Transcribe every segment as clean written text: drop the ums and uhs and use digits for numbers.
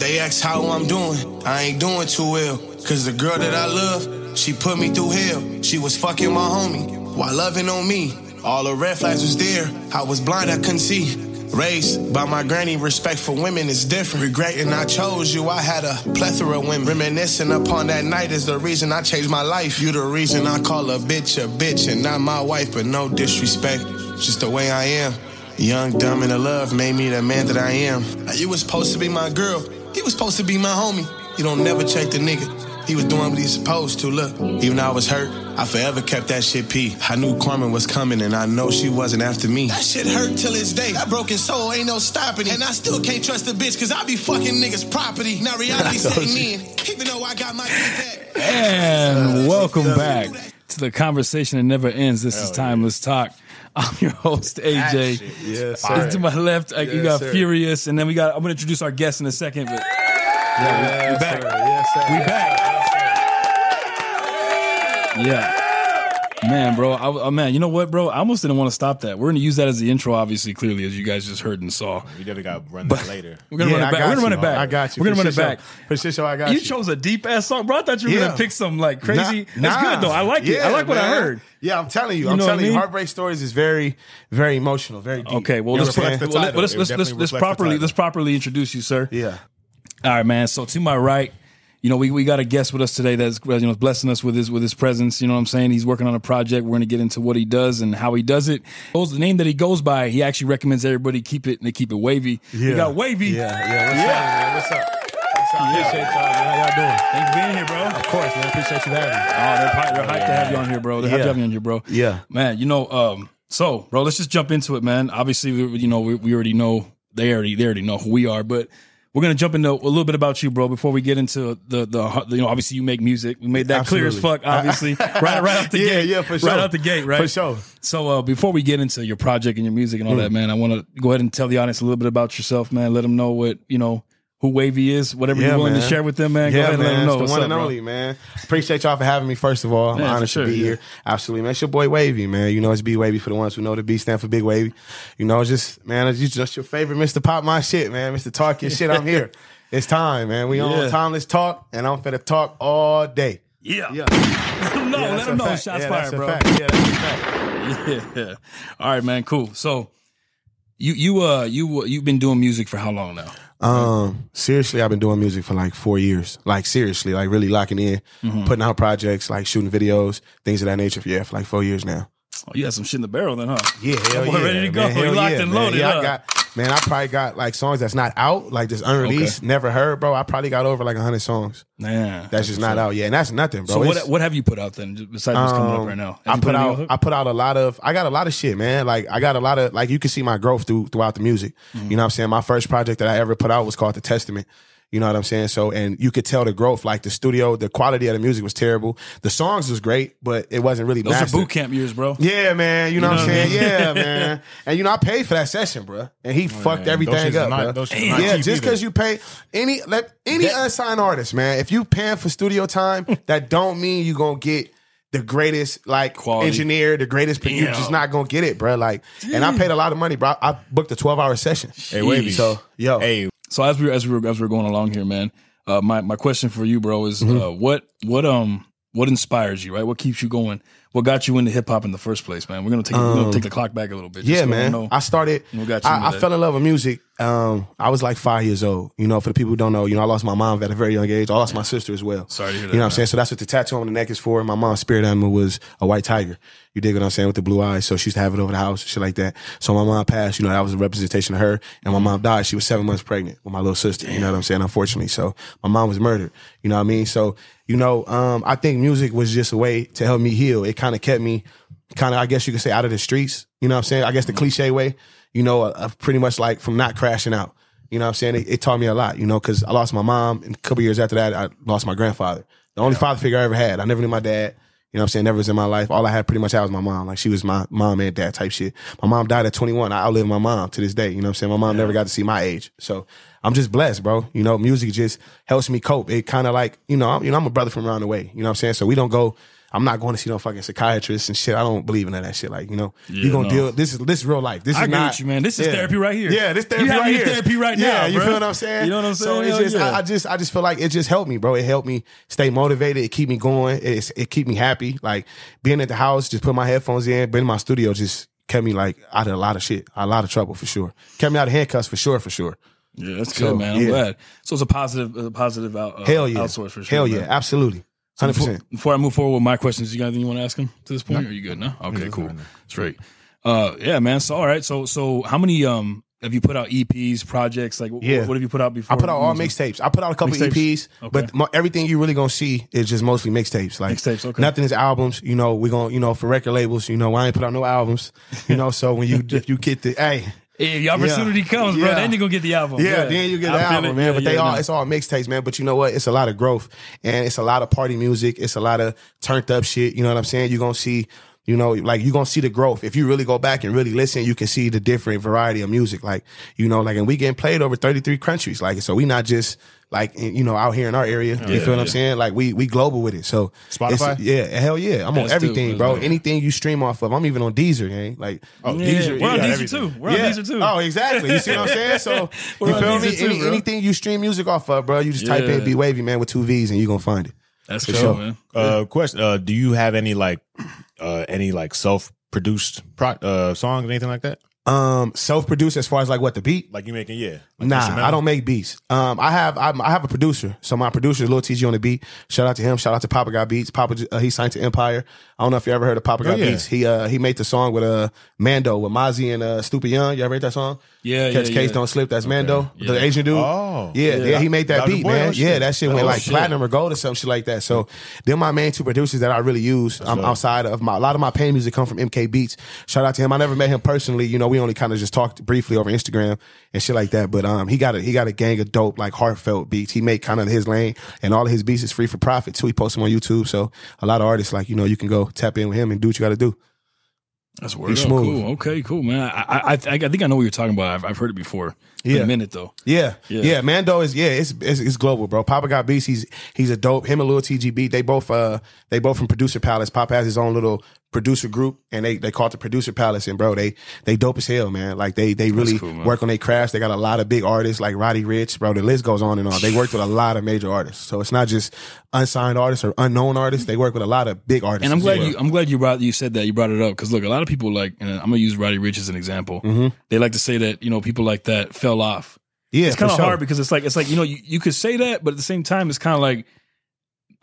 They ask how I'm doing, I ain't doing too well. Cause the girl that I love, she put me through hell. She was fucking my homie while loving on me. All the red flags was there, I was blind, I couldn't see. Raised by my granny, respect for women is different. Regretting I chose you, I had a plethora of women. Reminiscing upon that night is the reason I changed my life. You the reason I call a bitch and not my wife. But no disrespect, just the way I am. Young, dumb, and in love made me the man that I am. You was supposed to be my girl, he was supposed to be my homie. You don't never check the nigga, he was doing what he supposed to. Look, even though I was hurt, I forever kept that shit P. I knew Carmen was coming and I know she wasn't after me. That shit hurt till this day. That broken soul ain't no stopping it. And I still can't trust a bitch cause I be fucking niggas property. Now reality setting in, even though I got my get back. And welcome back to the conversation that never ends. This is Timeless Talk. I'm your host, AJ. Yes, to my left, you got Furious, and then I'm going to introduce our guest in a second. But we're back. We back. Yeah. Man, bro. Man, you know what, bro? I almost didn't want to stop that. We're going to use that as the intro, obviously, clearly, as you guys just heard and saw. We definitely got to run that later. We're going to run it back. We're going to run it back. I got you. We're going to run it back. For sure, I got you. You chose a deep-ass song, bro. I thought you were going to pick some, like, crazy. That's good, though. I like it. I like what I heard. Yeah, I'm telling you. I'm telling you, Heartbreak Stories is very, very emotional, very deep. Okay, well, let's properly introduce you, sir. Yeah. All right, man. So to my right, you know, we got a guest with us today that's blessing us with his presence. You know what I'm saying? He's working on a project. We're going to get into what he does and how he does it. The name that he goes by, he actually recommends everybody keep it Wavvy. Yeah. We got Wavvy. Yeah. What's up? Appreciate y'all, man. How y'all doing? Thanks for being here, bro. Of course, man. Appreciate you having me. Oh, they're hyped to have you on here, bro. They're hyped to have you on here, bro. Yeah. Man, you know, so, bro, let's just jump into it, man. Obviously, we already know, they already know who we are, but we're going to jump into a little bit about you, bro, before we get into the obviously you make music. We made that clear as fuck, obviously. right out the gate. Yeah, for sure. Right out the gate, right? For sure. So before we get into your project and your music and all that, man, I want to go ahead and tell the audience a little bit about yourself, man. Let them know what, who Wavvy is, whatever you're willing to share with them, man. Go ahead and let them know. It's the one and only, man. Appreciate y'all for having me, first of all. I'm honored to be here. Absolutely, man. It's your boy Wavvy, man. You know, it's B Wavy for the ones who know the B stand for Big Wavy. You know, it's just your favorite Mr. Pop My Shit, man. Mr. Talk Your Shit, I'm here. It's time, man. We on Timeless Talk, and I'm finna talk all day. Yeah. Let them know. Shots fired, bro. Yeah, that's a fact. Yeah. All right, man. Cool. So you've been doing music for how long now? Seriously, I've been doing music for like 4 years. Like seriously, like really locking in, putting out projects, like shooting videos, things of that nature. Yeah, for like 4 years now. Oh, you had some shit in the barrel then, huh? Yeah, hell yeah. Ready to go. Man, you locked and loaded. Yeah, I probably got like songs that's not out, like just unreleased, never heard, bro. I probably got over like 100 songs. Man, that's just not out yet, and that's nothing, bro. So what have you put out then, besides what's coming up right now? I put out a lot of. I got a lot of shit, man. Like I got a lot of, like you can see my growth throughout the music. You know what I'm saying? My first project that I ever put out was called The Testament. You know what I'm saying? So, and you could tell the growth, like the studio, the quality of the music was terrible. The songs was great, but it wasn't really mastered. Those are boot camp years, bro. Yeah, man. You know what I'm saying? Yeah, man. And I paid for that session, bro. And he fucked everything up, bro. Yeah, just because you pay any unsigned artist, man, if you paying for studio time, that don't mean you gonna get the greatest like quality engineer, the greatest, you're just not gonna get it, bro. Like, and I paid a lot of money, bro. I booked a 12-hour session. Hey, Wavvy. So, So as we're going along here, man, my question for you, bro, is what inspires you, right? What keeps you going? What got you into hip hop in the first place, man? We're gonna take the clock back a little bit. Yeah, man. I started. I fell in love with music. I was like 5 years old. You know, for the people who don't know, I lost my mom at a very young age. I lost my sister as well. Sorry to hear that. You know what I'm saying? So that's what the tattoo on the neck is for. My mom's spirit animal was a white tiger. You dig what I'm saying? With the blue eyes. So she used to have it over the house, shit like that. So my mom passed, that was a representation of her. And my mom died. She was 7 months pregnant with my little sister. You know what I'm saying? Unfortunately. So my mom was murdered. You know what I mean? So, I think music was just a way to help me heal. It kind of kept me I guess you could say, out of the streets. You know what I'm saying? I guess the cliche way, pretty much like from not crashing out. You know what I'm saying? It taught me a lot, because I lost my mom, and a couple years after that, I lost my grandfather. The only father figure I ever had. I never knew my dad. You know what I'm saying? Never was in my life. All I had pretty much was my mom. Like, she was my mom and dad type shit. My mom died at 21. I outlived my mom to this day. You know what I'm saying? My mom never got to see my age. So I'm just blessed, bro. Music just helps me cope. It kind of like, I'm a brother from around the way. You know what I'm saying? So we don't go, I'm not going to see no fucking psychiatrist and shit. I don't believe in that shit. Like, you know, you gonna deal. This is real life. This is I agree not with you, man. This is therapy right here. Yeah, this therapy you right here. Therapy right now. Yeah, you bro. feel what I'm saying? You know what I'm saying? So it's just, I just feel like it just helped me, bro. It helped me stay motivated. It keep me going. It keep me happy. Like being at the house, just put my headphones in, being in my studio, just kept me like out of a lot of shit, a lot of trouble for sure. Kept me out of handcuffs for sure. Yeah, that's good, man. I'm glad. So it's a positive hell yeah, outsource for sure. Hell man. yeah, absolutely. 100%. Before I move forward with my questions, you got anything you want to ask him to this point? Or are you good? No? Okay, cool. Straight. Yeah, man. So all right. So how many have you put out EPs, projects? Like what have you put out before? I put out all mixtapes. I put out a couple EPs, but everything you really gonna see is just mostly mixtapes. Like mixtapes, okay. Nothing is albums. You know, we gonna, you know, for record labels, you know, I ain't put out no albums. You know, so when if you get the if the opportunity comes, bro, then you're gonna get the album. Yeah, then you get the album, man. But it's all mixtapes, man. But you know what? It's a lot of growth and it's a lot of party music. It's a lot of turned up shit. You know what I'm saying? You're gonna see, you know, like you're gonna see the growth. If you really go back and really listen, you can see the different variety of music. Like, you know, like, and we getting played over 33 countries. Like, so we not just like, you know, out here in our area. You feel what I'm saying? Like we global with it. So Spotify? Hell yeah. I'm on everything, bro. Anything you stream off of. I'm even on Deezer, gang. Like, Deezer. We're on Deezer too. We're on Deezer too. Oh, exactly. You see what I'm saying? So you feel me? Anything you stream music off of, bro, you just type in Be Wavy, man, with 2 V's and you're gonna find it. That's for sure, man. Question: do you have any self-produced songs, anything like that? Self-produced as far as like what, the beat? Like you making, like I don't make beats. I have a producer. So my producer is Lil TG on the beat. Shout out to him. Shout out to Papa Got Beats. Papa, he signed to Empire. I don't know if you ever heard of Papa Got Beats. He made the song with Mando with Mozzie and Stupid Young. You ever heard that song? Catch Case Don't Slip. That's Mando, the Asian dude. Oh, yeah. He made that beat, man. Yeah, that shit went like platinum or gold or some shit like that. So they're my main 2 producers that I really use. Outside of a lot of my pain music come from MK Beats. Shout out to him. I never met him personally. You know, we only kind of just talked briefly over Instagram and shit like that. But he got a gang of dope, like heartfelt beats. He made kind of his lane, and all of his beats is free for profit too. He posts them on YouTube. So a lot of artists, like, you know, you can go tap in with him and do what you got to do. That's word up. Cool. Okay, cool, man. I think I know what you're talking about. I've heard it before. In a minute though. Yeah. Mando is it's global, bro. Papa Got Beats. He's a dope. Him and Lil TG Beat. They both from Producer Palace. Papa has his own little producer group, and they call it the Producer Palace. And bro, they dope as hell, man. Like they really work on their crafts. They got a lot of big artists like Roddy Ricch, bro. The list goes on and on. They worked with a lot of major artists, so it's not just unsigned artists or unknown artists. They work with a lot of big artists. And I'm glad you said that. You brought it up because look, a lot of people like, and I'm gonna use Roddy Ricch as an example. They like to say that, you know, people like that fell off. Yeah, it's kind of hard because it's like you know, you could say that, but at the same time, it's kind of like,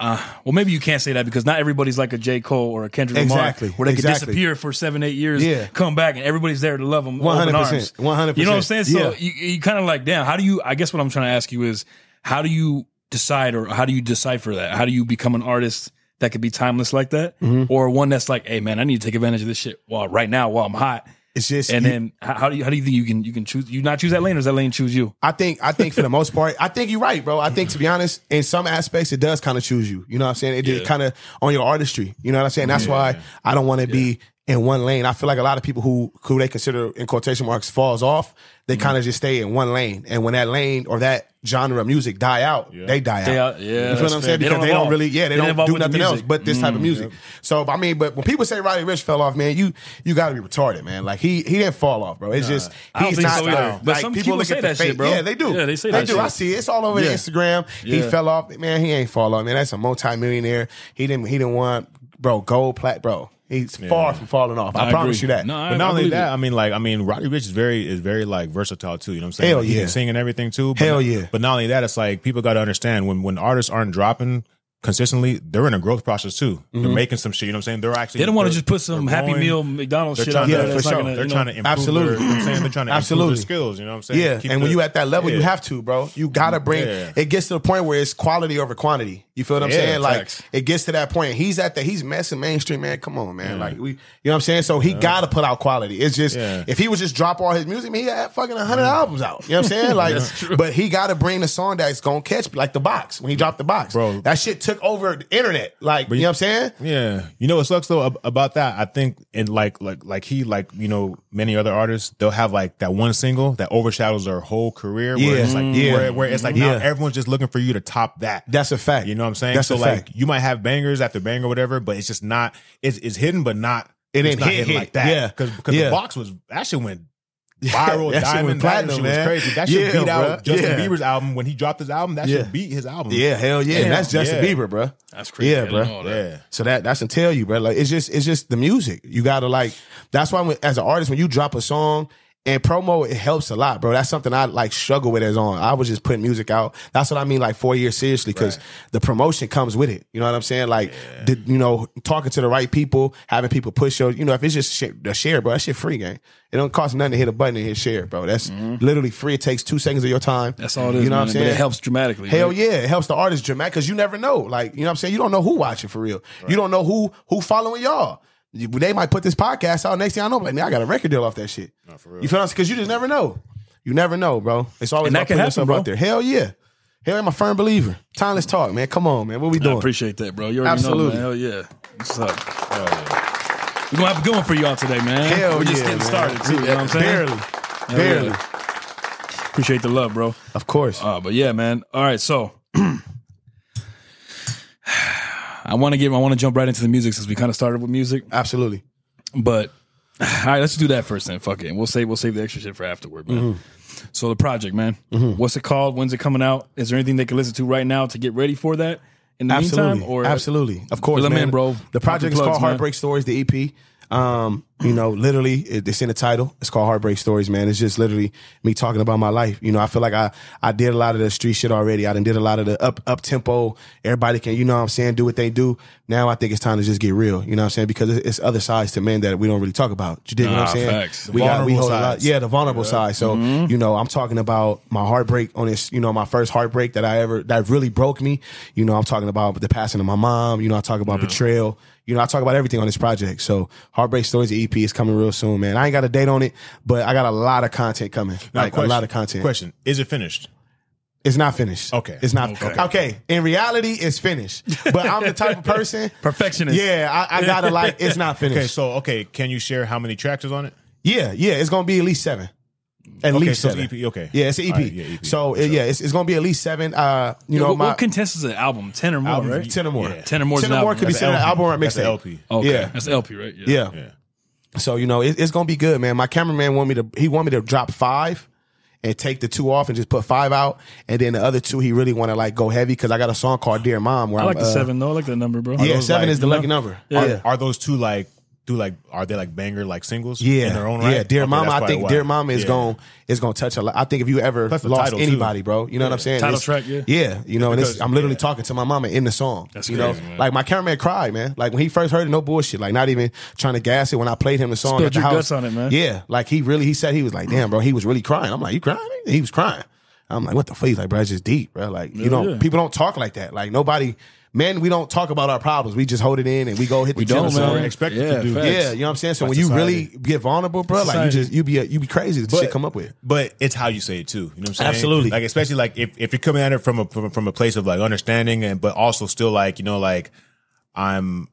well, maybe you can't say that because not everybody's like a J. Cole or a Kendrick Lamar, where they could disappear for 7-8 years, come back, and everybody's there to love them. 100%, 100%. You know what I'm saying? So you kind of like, damn, how do you? I guess what I'm trying to ask you is, how do you decide, or how do you decipher that? How do you become an artist that could be timeless like that, or one that's like, hey man, I need to take advantage of this shit right now while I'm hot. It's just, and then how do you think you can choose? You not choose that lane, or does that lane choose you? I think for the most part, I think you're right, bro. I think, to be honest, in some aspects, it does kind of choose you. You know what I'm saying? It just kind of on your artistry. You know what I'm saying? That's why I don't want to be in one lane. I feel like a lot of people who they consider, in quotation marks, falls off, they kind of just stay in one lane. And when that lane or that genre of music die out, they die out. You feel what I'm saying? Because they don't really, they don't do nothing else but this type of music. So, I mean, but when people say Roddy Ricch fell off, man, you got to be retarded, man. Like, he didn't fall off, bro. It's just, he's not, so but some people look at that shit, bro. Yeah, they do. Yeah, they say that shit. I see it. It's all over Instagram. He fell off. Man, he ain't fall off, man. That's a multimillionaire. He didn't want, bro, gold, plat, bro. He's far from falling off. I promise you that. No, but not only that, I mean, Roddy Ricch is very like versatile too. You know what I'm saying? Hell He can sing and everything too. Hell yeah. But not only that, it's like people got to understand when artists aren't dropping consistently, they're in a growth process too. They're making some shit. You know what I'm saying? They don't want to just put some Happy Meal McDonald's shit out there. For sure. They're trying to improve. You know what I'm saying? They're trying to improve their skills. You know what I'm saying? Yeah. And when you at that level, you have to, bro. You gotta bring. It gets to the point where it's quality over quantity. You feel what I'm saying? Like, it gets to that point. He's messing mainstream, man. Come on, man. Like, you know what I'm saying? So he gotta put out quality. It's just, if he would just drop all his music, he had fucking 100 albums out. You know what I'm saying? Like, but he gotta bring the song that's gonna catch, like The Box, when he dropped The Box. Bro, that shit took over the internet. Like, you know what I'm saying? Yeah. You know what sucks though about that? I think in like you know, many other artists, they'll have like that one single that overshadows their whole career. Where it's like, where it's like now everyone's just looking for you to top that. That's a fact. You know what I'm saying? That's so a like fact. you might have bangers after banger or whatever, but it's just not. It's hidden, but not. It ain't it's not hit like that. Yeah, because yeah. the box was that shit went viral, that shit diamond, went platinum. platinum, Shit was man. crazy. That shit beat out bruh. Justin Bieber's album when he dropped his album. That shit beat his album. Yeah, hell yeah. Damn. That's Justin Yeah. Bieber, bro. That's crazy. Yeah, I didn't bro. know that. Yeah. So that's to tell you, bro. Like it's just the music. You gotta like. That's why as an artist, when you drop a song and promo, it helps a lot, bro. That's something I like struggle with as on. I was just putting music out. That's what I mean, like 4 years seriously, because the promotion comes with it. You know what I'm saying? Like, talking to the right people, having people push your, if it's just a share, bro, that shit free, gang. It don't cost nothing to hit a button and hit share, bro. That's literally free. It takes 2 seconds of your time. That's all it is. You know man. what I'm saying? But it helps dramatically. Hell right? yeah, it helps the artist dramatic because you never know. Like, you know what I'm saying? You don't know who watching for real. You don't know who following y'all. They might put this podcast out. Next thing I know, like, man, I got a record deal off that shit. No, for real. You feel what I'm saying? Because you just never know. You never know, bro. It's always And that about can putting happen, yourself bro. out there. Hell yeah. Hell, I'm a firm believer. Timeless talk, man. Come on, man. What we doing? I appreciate that, bro. You already Absolutely. know, man. Hell yeah. What's up? Hell yeah. We're going to have a good one for y'all today, man. Hell We're just yeah, getting man. started, too. You know what I'm saying? Barely. Yeah. Appreciate the love, bro. Of course. But yeah, man. All right, so I want to jump right into the music since we kind of started with music. Absolutely. But all right, let's do that first then. Fuck it. And we'll save the extra shit for afterward, man. So the project, man. What's it called? When's it coming out? Is there anything they can listen to right now to get ready for that in the meantime? Or Absolutely. Of course, Fill 'em man. in, bro. The project is Plugs, called man. Heartbreak Stories, the EP. Literally, it's in the title. It's called Heartbreak Stories, man. It's just literally me talking about my life. I feel like I did a lot of the street shit already. I done did a lot of the up tempo. Everybody can, what I'm saying, do what they do. Now I think it's time to just get real. You know what I'm saying? Because it's other sides to men that we don't really talk about. You dig what I'm saying? Facts. We hold a lot. Yeah, the vulnerable side. So, I'm talking about my heartbreak on this, my first heartbreak that really broke me. I'm talking about the passing of my mom. I talk about betrayal. I talk about everything on this project. So Heartbreak Stories, the EP, is coming real soon, man. I ain't got a date on it, but I got a lot of content coming. Now, a lot of content. Question: is it finished? It's not finished. Okay. It's not. Okay. In reality, it's finished. But I'm the type of person. Perfectionist. Yeah, I gotta it's not finished. Can you share how many tracks is on it? Yeah. It's gonna be at least 7. At least so 7. It's EP. Okay. Yeah, it's an EP. All right, yeah, EP. So it's gonna be at least 7. What contests is an album? 10 or more, Album, right? 10 or more. Yeah. 10 or more. 10 or more could be That's said an LP. album or a That's an mixtape. LP. Okay. Yeah. That's LP, right? Yeah. So it's gonna be good, man. My cameraman want me to drop 5 and take the 2 off and just put 5 out, and then the other 2 he really want to like go heavy because I got a song called Dear Mom where I like I'm, the 7 though. I like that number, bro. Yeah, those 7 like, is the lucky number. Yeah. Are those two are they like banger like singles? Yeah, in their own right. Yeah, Dear Okay, Mama. that's I probably think why. Dear Mama is Yeah. gonna touch a lot. I think if you ever Plus the lost title, too. anybody, bro, you know what I'm saying? Title It's- track, yeah. Yeah, and because- I'm literally talking to my mama in the song. That's you crazy, know, man. like my cameraman cried, man. Like when he first heard it, no bullshit. Like not even trying to gas it when I played him the song Spilled at the your house. guts on it, man. Yeah, like he said he was like, damn, bro, he was really crying. I'm like, you crying? He was crying. I'm like, what the fuck? He's like, bro, it's just deep, bro. Like people don't talk like that. Like nobody. Men, we don't talk about our problems. We just hold it in and we go hit the gym. don't, somewhere. man. We're expected Yeah, to do. facts. Yeah, you know what I'm saying? So By when you society. really get vulnerable, bro, like Society. you be crazy to shit come up with. But it's how you say it too. You know what I'm saying? Absolutely. Like especially like if you're coming at it from a place of like understanding and but also still like like I'm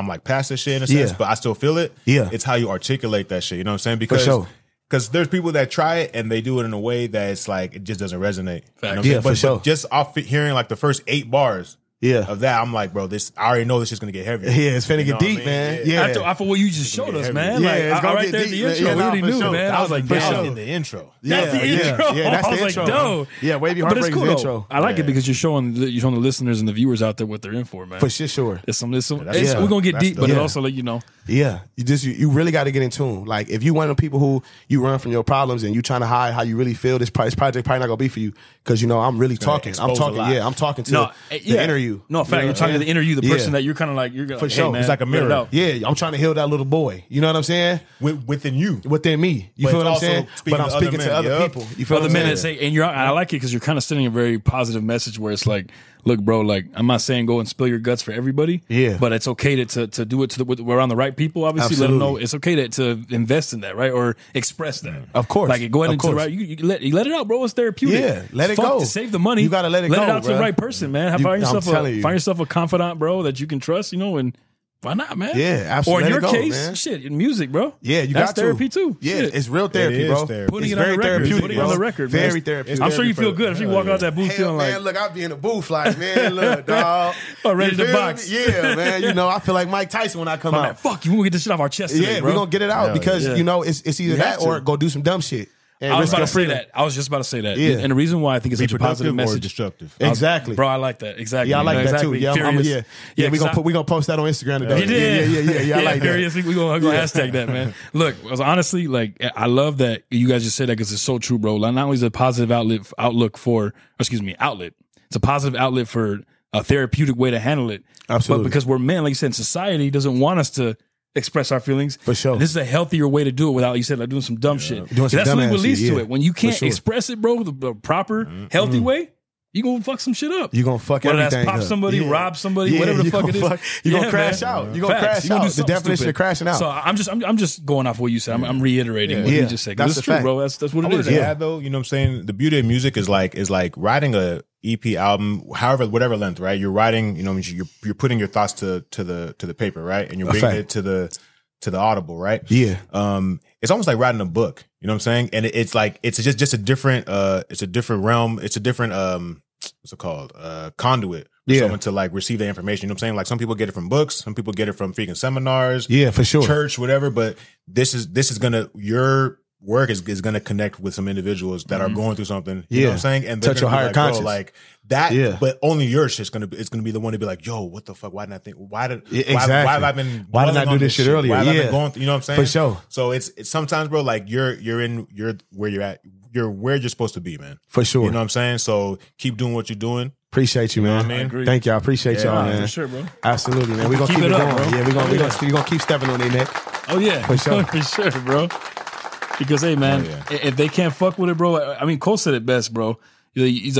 like past this shit in a sense, Yeah. but I still feel it. Yeah. It's how you articulate that shit. You know what I'm saying? Because sure. Because there's people that try it and they do it in a way that it's like it just doesn't resonate. You know what I'm Yeah, saying? for But sure. just off hearing like the first 8 bars Yeah. of that, I'm like, bro, I already know this shit's gonna get heavy. Yeah, it's finna You know get what I deep, mean? man. Yeah. After what you just showed us, heavy. man. Yeah, Like, it's gonna right get there at the deep. intro, Yeah, we already for knew, sure. man. That I was was like, like that damn. was in the intro. That's the intro. Yeah, that's I the was like, intro. dope. Yeah, Wavvy But it's Heartbreak cool is the though. intro. I like Yeah. it because you're showing the listeners and the viewers out there what they're in for, man. For sure. It's some. yeah. We're gonna get That's deep, dope. but it Yeah. also let you know. Yeah, you really got to get in tune. Like if you one of the people who you run from your problems and you trying to hide how you really feel, this project probably not gonna be for you because I'm really talking. I'm expose a talking. lot. Yeah, I'm talking to the interview. No, fact. You're talking to the interview, the Yeah. person that you're kind of like you're For hey, sure. man, It's like a let it mirror. out. Yeah, I'm trying to heal that little boy. You know what I'm saying? Within you. Within me. You But feel it's what I'm also saying? speaking But I'm to other speaking to men, other yup. people. You feel Other what I'm men saying? that say, and I like it because you're kind of sending a very positive message where it's like, look, bro, like I'm not saying go and spill your guts for everybody. Yeah. But it's okay to do it around the right people. Obviously, let them know it's okay to invest in that, right, or express that. Of course. Like go ahead Of into the course. right. You let it out, bro. It's therapeutic. Yeah, let it Fuck go. to save the money. You gotta let it go, out to the bro. right person, man. I'm telling you. Find yourself a confidant, bro, that you can trust. And Why not, man? Yeah, absolutely. Or in your Let it go, case, man. shit, in music, bro. Yeah, you That's got to. therapy too. Yeah, Shit. it's real therapy, It is bro. therapy. Putting It's it on very the record. therapeutic, Putting it on bro. the record, man. Very therapeutic. I'm sure you feel for- good if you walk out that booth Hell, feeling man, like, look, I'll be in the booth like, man, look, dog. Oh, ready You to feel box. me? Yeah, man. You know, I feel like Mike Tyson when I come man, out. fuck you, we're gonna get this shit off our chest today, Yeah, bro. we're gonna get it out Hell because yeah. you know it's either have that or to. go do some dumb shit. And I was risk about your to say freedom. that. I was just about to say that. Yeah. And the reason why I think it's Be such a positive productive or message. destructive. Exactly. Bro, I like that. Exactly. Yeah, I like that exactly. too. Yeah, Furious. yeah. We 'cause gonna post that on Instagram today. You did. Yeah. I like that. Furious. We gonna hashtag that, man. Look, honestly, like I love that you guys just said that because it's so true, bro. Like, not only is it a positive outlet. It's a positive outlet for a therapeutic way to handle it. Absolutely. But because we're men, like you said, society doesn't want us to express our feelings. For sure. And this is a healthier way to do it without, you said, like doing some dumb shit. Doing some That's really what dumbass leads shit, to yeah. it. When you can't For sure. express it, bro, the proper, healthy way, you gonna fuck some shit up. You gonna fuck Whether everything that's pop up. somebody, Yeah. rob somebody, Yeah, whatever the you fuck gonna it is. fuck- you gonna Yeah, crash man. out. You gonna Facts. crash You gonna do out. The something definition stupid. of crashing out. So I'm just going off what you said. I'm reiterating what Yeah. you just said. 'Cause That's it's a true, fact. bro. That's what I it wanted is. to Yeah. add though, you know what I'm saying? The beauty of music is like writing a EP album, however, whatever length, right? You're writing, you know, you're putting your thoughts to the paper, right? And you're bringing fact. it to the audible, right? Yeah. It's almost like writing a book, you know what I'm saying? And it's like it's just a different it's a different realm, it's a different what's it called? Conduit for Yeah. someone to like receive the information. You know what I'm saying? Like some people get it from books, some people get it from freaking seminars, Yeah, for sure. church, whatever. But this is gonna your work is gonna connect with some individuals that are going through something. You know what I'm saying? And they're Touch your gonna be higher like, bro, conscience. like that. Yeah. But only your shit's gonna be the one to be like, yo, what the fuck? Why didn't I think? Why exactly. why have I been? Why didn't I dwelling do on this shit earlier? Why have I Yeah. been going? You know what I'm saying? For sure. So it's sometimes, bro. Like you're where you're at. You're where you're supposed to be, man. For sure. You know what I'm saying? So keep doing what you're doing. Appreciate you, man. what I mean? Agree. Thank y'all. Appreciate y'all, Nah, man. for sure, bro. Absolutely, man. We're gonna keep it up, going. bro. Yeah, we're gonna keep stepping on their neck. Oh yeah, For sure. for sure, bro. Because hey, man, if they can't fuck with it, bro. I mean, Cole said it best, bro. He's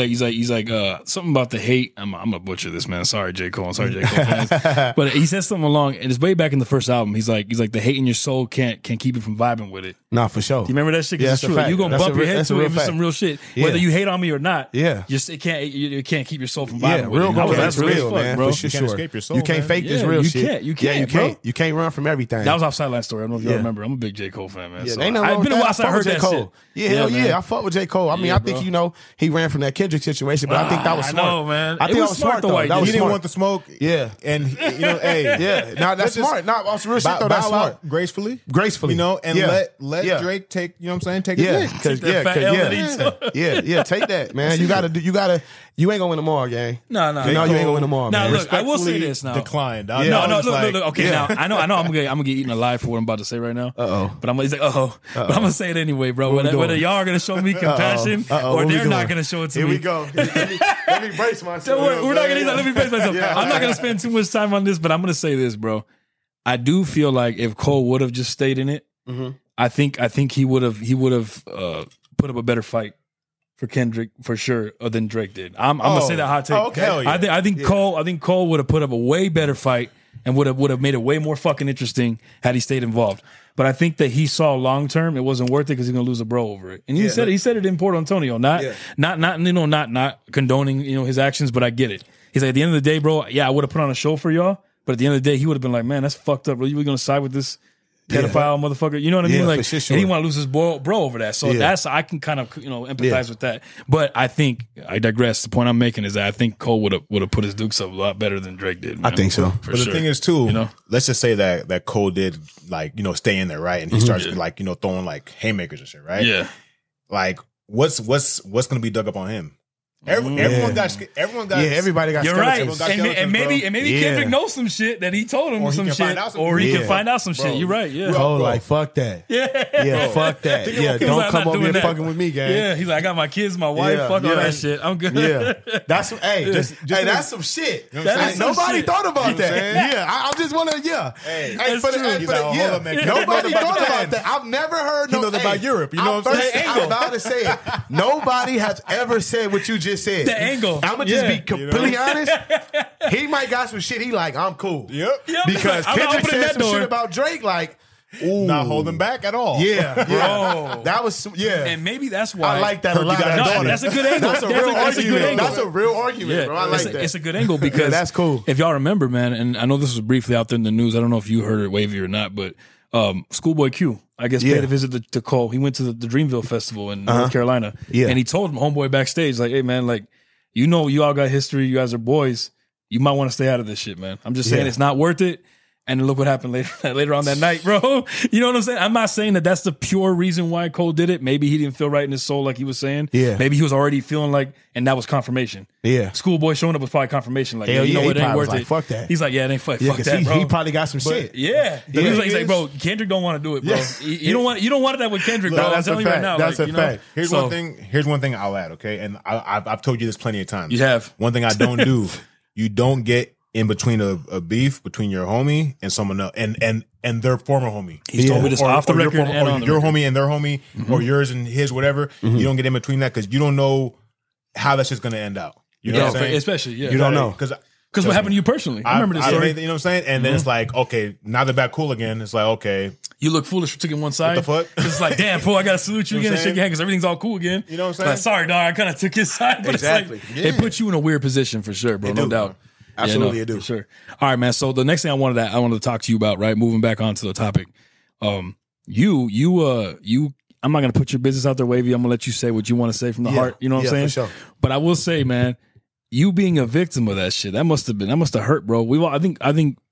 like something about the hate. I'm gonna butcher this, man. Sorry, J. Cole. I'm sorry, J. Cole fans. But he said something along, and it's way back in the first album. He's like the hate in your soul can't keep you from vibing with it. Nah, for sure. You remember that shit? 'Cause Yeah, it's that's a true. fact. You gonna That's bump a your re- head that's a to real it with fact. some real shit. Yeah. Whether you hate on me or not. Yeah. Just it can't keep your soul from vibing Yeah, with real it. go. That's That's real, as fuck, man. bro. For sure. can't escape your soul, You can't man. fake this Yeah, real you shit. can't. You Yeah, you can't, bro. can't. You can't run from everything. That was off Sideline Story. I don't know if you Yeah. remember. I'm a big J. Cole fan, man. Yeah, So ain't no I've wrong been a with while that. since I heard fuck with that J. shit. Cole. Yeah, hell man. yeah. I fuck with J. Cole. I mean, Yeah, I think, bro. he ran from that Kendrick situation, but I think that was I smart. know, man. I It think was that was smart smart, the though. way he That did was He didn't smart. want the smoke. Yeah. And you know, hey, Yeah. Nah, that's smart. Nah, on some real shit, though. That's bow smart. out gracefully, Gracefully. you know, and Yeah. let Yeah. Drake take, you know what I'm saying, take Yeah, his dick. because that fat L that he took. take that, man. You ain't gonna win them all, gang. No. You know you ain't gonna win them all, Now, man. look, I will say Respectfully this now. declined. Yeah. No, was look. like- Okay, now I know I'm gonna get eaten alive for what I'm about to say right now. Uh-oh. But he's like, but I'm gonna say it anyway, bro. What we Whether doing? y'all are gonna show me compassion Uh-oh. or What we they're not doing? gonna show it to Here me. we go. Let me brace myself. Don't worry, we're not gonna. Let me brace myself. Yeah. I'm not gonna spend too much time on this, but I'm gonna say this, bro. I do feel like if Cole would have just stayed in it, I think he would have put up a better fight for Kendrick for sure than Drake did. I'm gonna say that hot take. okay. Hell yeah. I think Cole would have put up a way better fight and would have made it way more fucking interesting had he stayed involved. But I think that he saw long term it wasn't worth it because he's gonna lose a bro over it. And he said it in Port Antonio, not condoning his actions, but I get it. He's like, at the end of the day, bro, yeah, I would have put on a show for y'all, but at the end of the day, he would have been like, man, that's fucked up. Bro. You were gonna side with this pedophile motherfucker? You know what I mean? Yeah, Like, for sure. and he want to lose his bro over that. So I can kind of empathize with that. But I think I digress. The point I'm making is that I think Cole would have put his dukes up a lot better than Drake did. Man. I think so. For But sure. the thing is, too, You know? let's just say that Cole did stay in there, right? And he starts throwing like haymakers and shit, right? Yeah. Like what's gonna be dug up on him? Everyone got everybody got You're skeletons. right, Everyone got and skeletons, maybe bro. maybe Kendrick knows some shit that he told him Or he some can shit, find out some or he shit. can find out some Bro. shit. You're right, yeah. Cole, Bro. like, fuck that. Yeah, Fuck that. Think Yeah, about- He's don't like, I'm come not over doing here that. fucking with me, gang. Yeah, he's like, I got my kids, my wife, Yeah, fuck all yeah. that shit. I'm good. Yeah, that's that's some shit. You know what I'm saying? Nobody shit. thought about You know what I'm that. saying? Yeah, I just want to. Yeah, Hey, that's true. He's like, hold up, man. Nobody He knows thought about about Japan. that. I've never heard. He knows about Europe. You know what I'm saying? I'm about to say it. Nobody has ever said what you just said. The angle. I'm gonna just Yeah. be completely honest. He might got some shit. He like, I'm cool. Yep. Yep. Because I'm not Kendrick opening said that some door. shit about Drake. Like, not holding back at all. Yeah, Bro. that was And maybe that's why I like that a lot. That's a good angle. That's a real argument. That's That's a real argument, bro. I like that. It's a good angle because that's cool. If y'all remember, man, and I know this was briefly out there in the news. I don't know if you heard it, Wavvy, or not, but Schoolboy Q, I guess, paid a visit to Cole. He went to the Dreamville Festival in North Carolina. Yeah. And he told him, homeboy backstage, like, hey, man, like, you all got history. You guys are boys. You might want to stay out of this shit, man. I'm just saying it's not worth it. And look what happened later on that night, bro. You know what I'm saying? I'm not saying that that's the pure reason why Cole did it. Maybe he didn't feel right in his soul like he was saying. Yeah. Maybe he was already feeling like, and that was confirmation. Yeah. Schoolboy showing up was probably confirmation. Like, you know what, it ain't worth it. Fuck that. He's like, yeah, it ain't fuck that, bro. He probably got some shit. Yeah. He's like, bro, Kendrick don't want to do it, bro. You don't want that with Kendrick, bro. I'm telling you right now. That's a fact. Here's one thing I'll add, okay? And I've told you this plenty of times. You have. One thing I don't do, you don't get in between a beef between your homie and someone else and their former homie. He's told me this off the record and on the your record. homie and their homie or yours and his, whatever. You don't get in between that because you don't know how that's just going to end out. You know what I'm saying? Especially, You don't know. Because what happened to you personally? I remember this story. You know what I'm saying? And then it's like, okay, now they're back cool again. It's like, okay. You look foolish for taking one side. What the fuck? It's like, damn, fool, I got to salute you again and shake your hand because everything's all cool again. You know what I'm saying? Like, sorry, dog, I kind of took his side. But Exactly. It's like, it puts you in a weird position for sure, bro. No doubt. Absolutely, it do. For sure. All right, man. So the next thing I wanted to talk to you about, right? Moving back onto the topic. I'm not gonna put your business out there, Wavy. I'm gonna let you say what you want to say from the heart. You know what I'm saying? For sure. But I will say, man, you being a victim of that shit, that must have hurt, bro. I think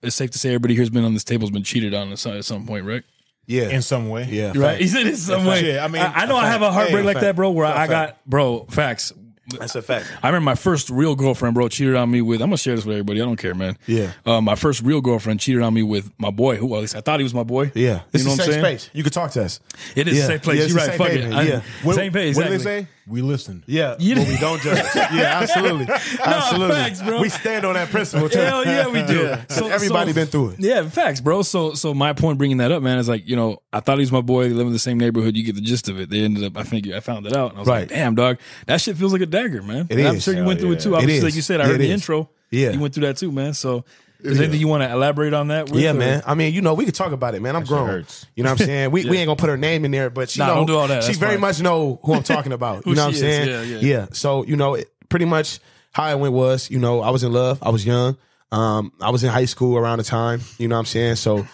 it's safe to say everybody here's been on this table's been cheated on at some point, right? Yeah. In some way. Yeah. Right. He said in some way. Yeah, I mean, I know I have a heartbreak like that, bro, where I got, bro, facts. That's a fact. I remember my first real girlfriend, bro, cheated on me with. I'm gonna share this with everybody. I don't care, man. Yeah. My first real girlfriend cheated on me with my boy, who at least I thought he was my boy. Yeah. It's You know the what I'm safe saying? space. You can talk to us. It is Yeah. the same place. Yeah, it's You're the right. same Fuck page, it. yeah. Same page. What Exactly. do they say? We listen. Yeah. You- But we don't judge. Yeah, absolutely. Absolutely. facts, bro. We stand on that principle too. Hell yeah, we do. Yeah. Everybody been through it. Yeah, facts, bro. So my point bringing that up, man, is like, I thought he was my boy. They live in the same neighborhood. You get the gist of it. They ended up, I found it out. And I was like, damn, dog, that shit feels like a dagger, man. It I'm is. sure you went through it too. It Obviously, is. like you said, I Yeah, heard it the is. intro. Yeah. You went through that too, man. So is there anything you want to elaborate on that with? Yeah, or? man. I mean, we could talk about it, man. I'm grown. hurts. You know what I'm saying? We ain't gonna put her name in there, but she Don't do all that. she That's very fine. much know who I'm talking about. Who You know what I'm she saying? is. Yeah. So, pretty much how it went was, I was in love. I was young. I was in high school around the time. You know what I'm saying? So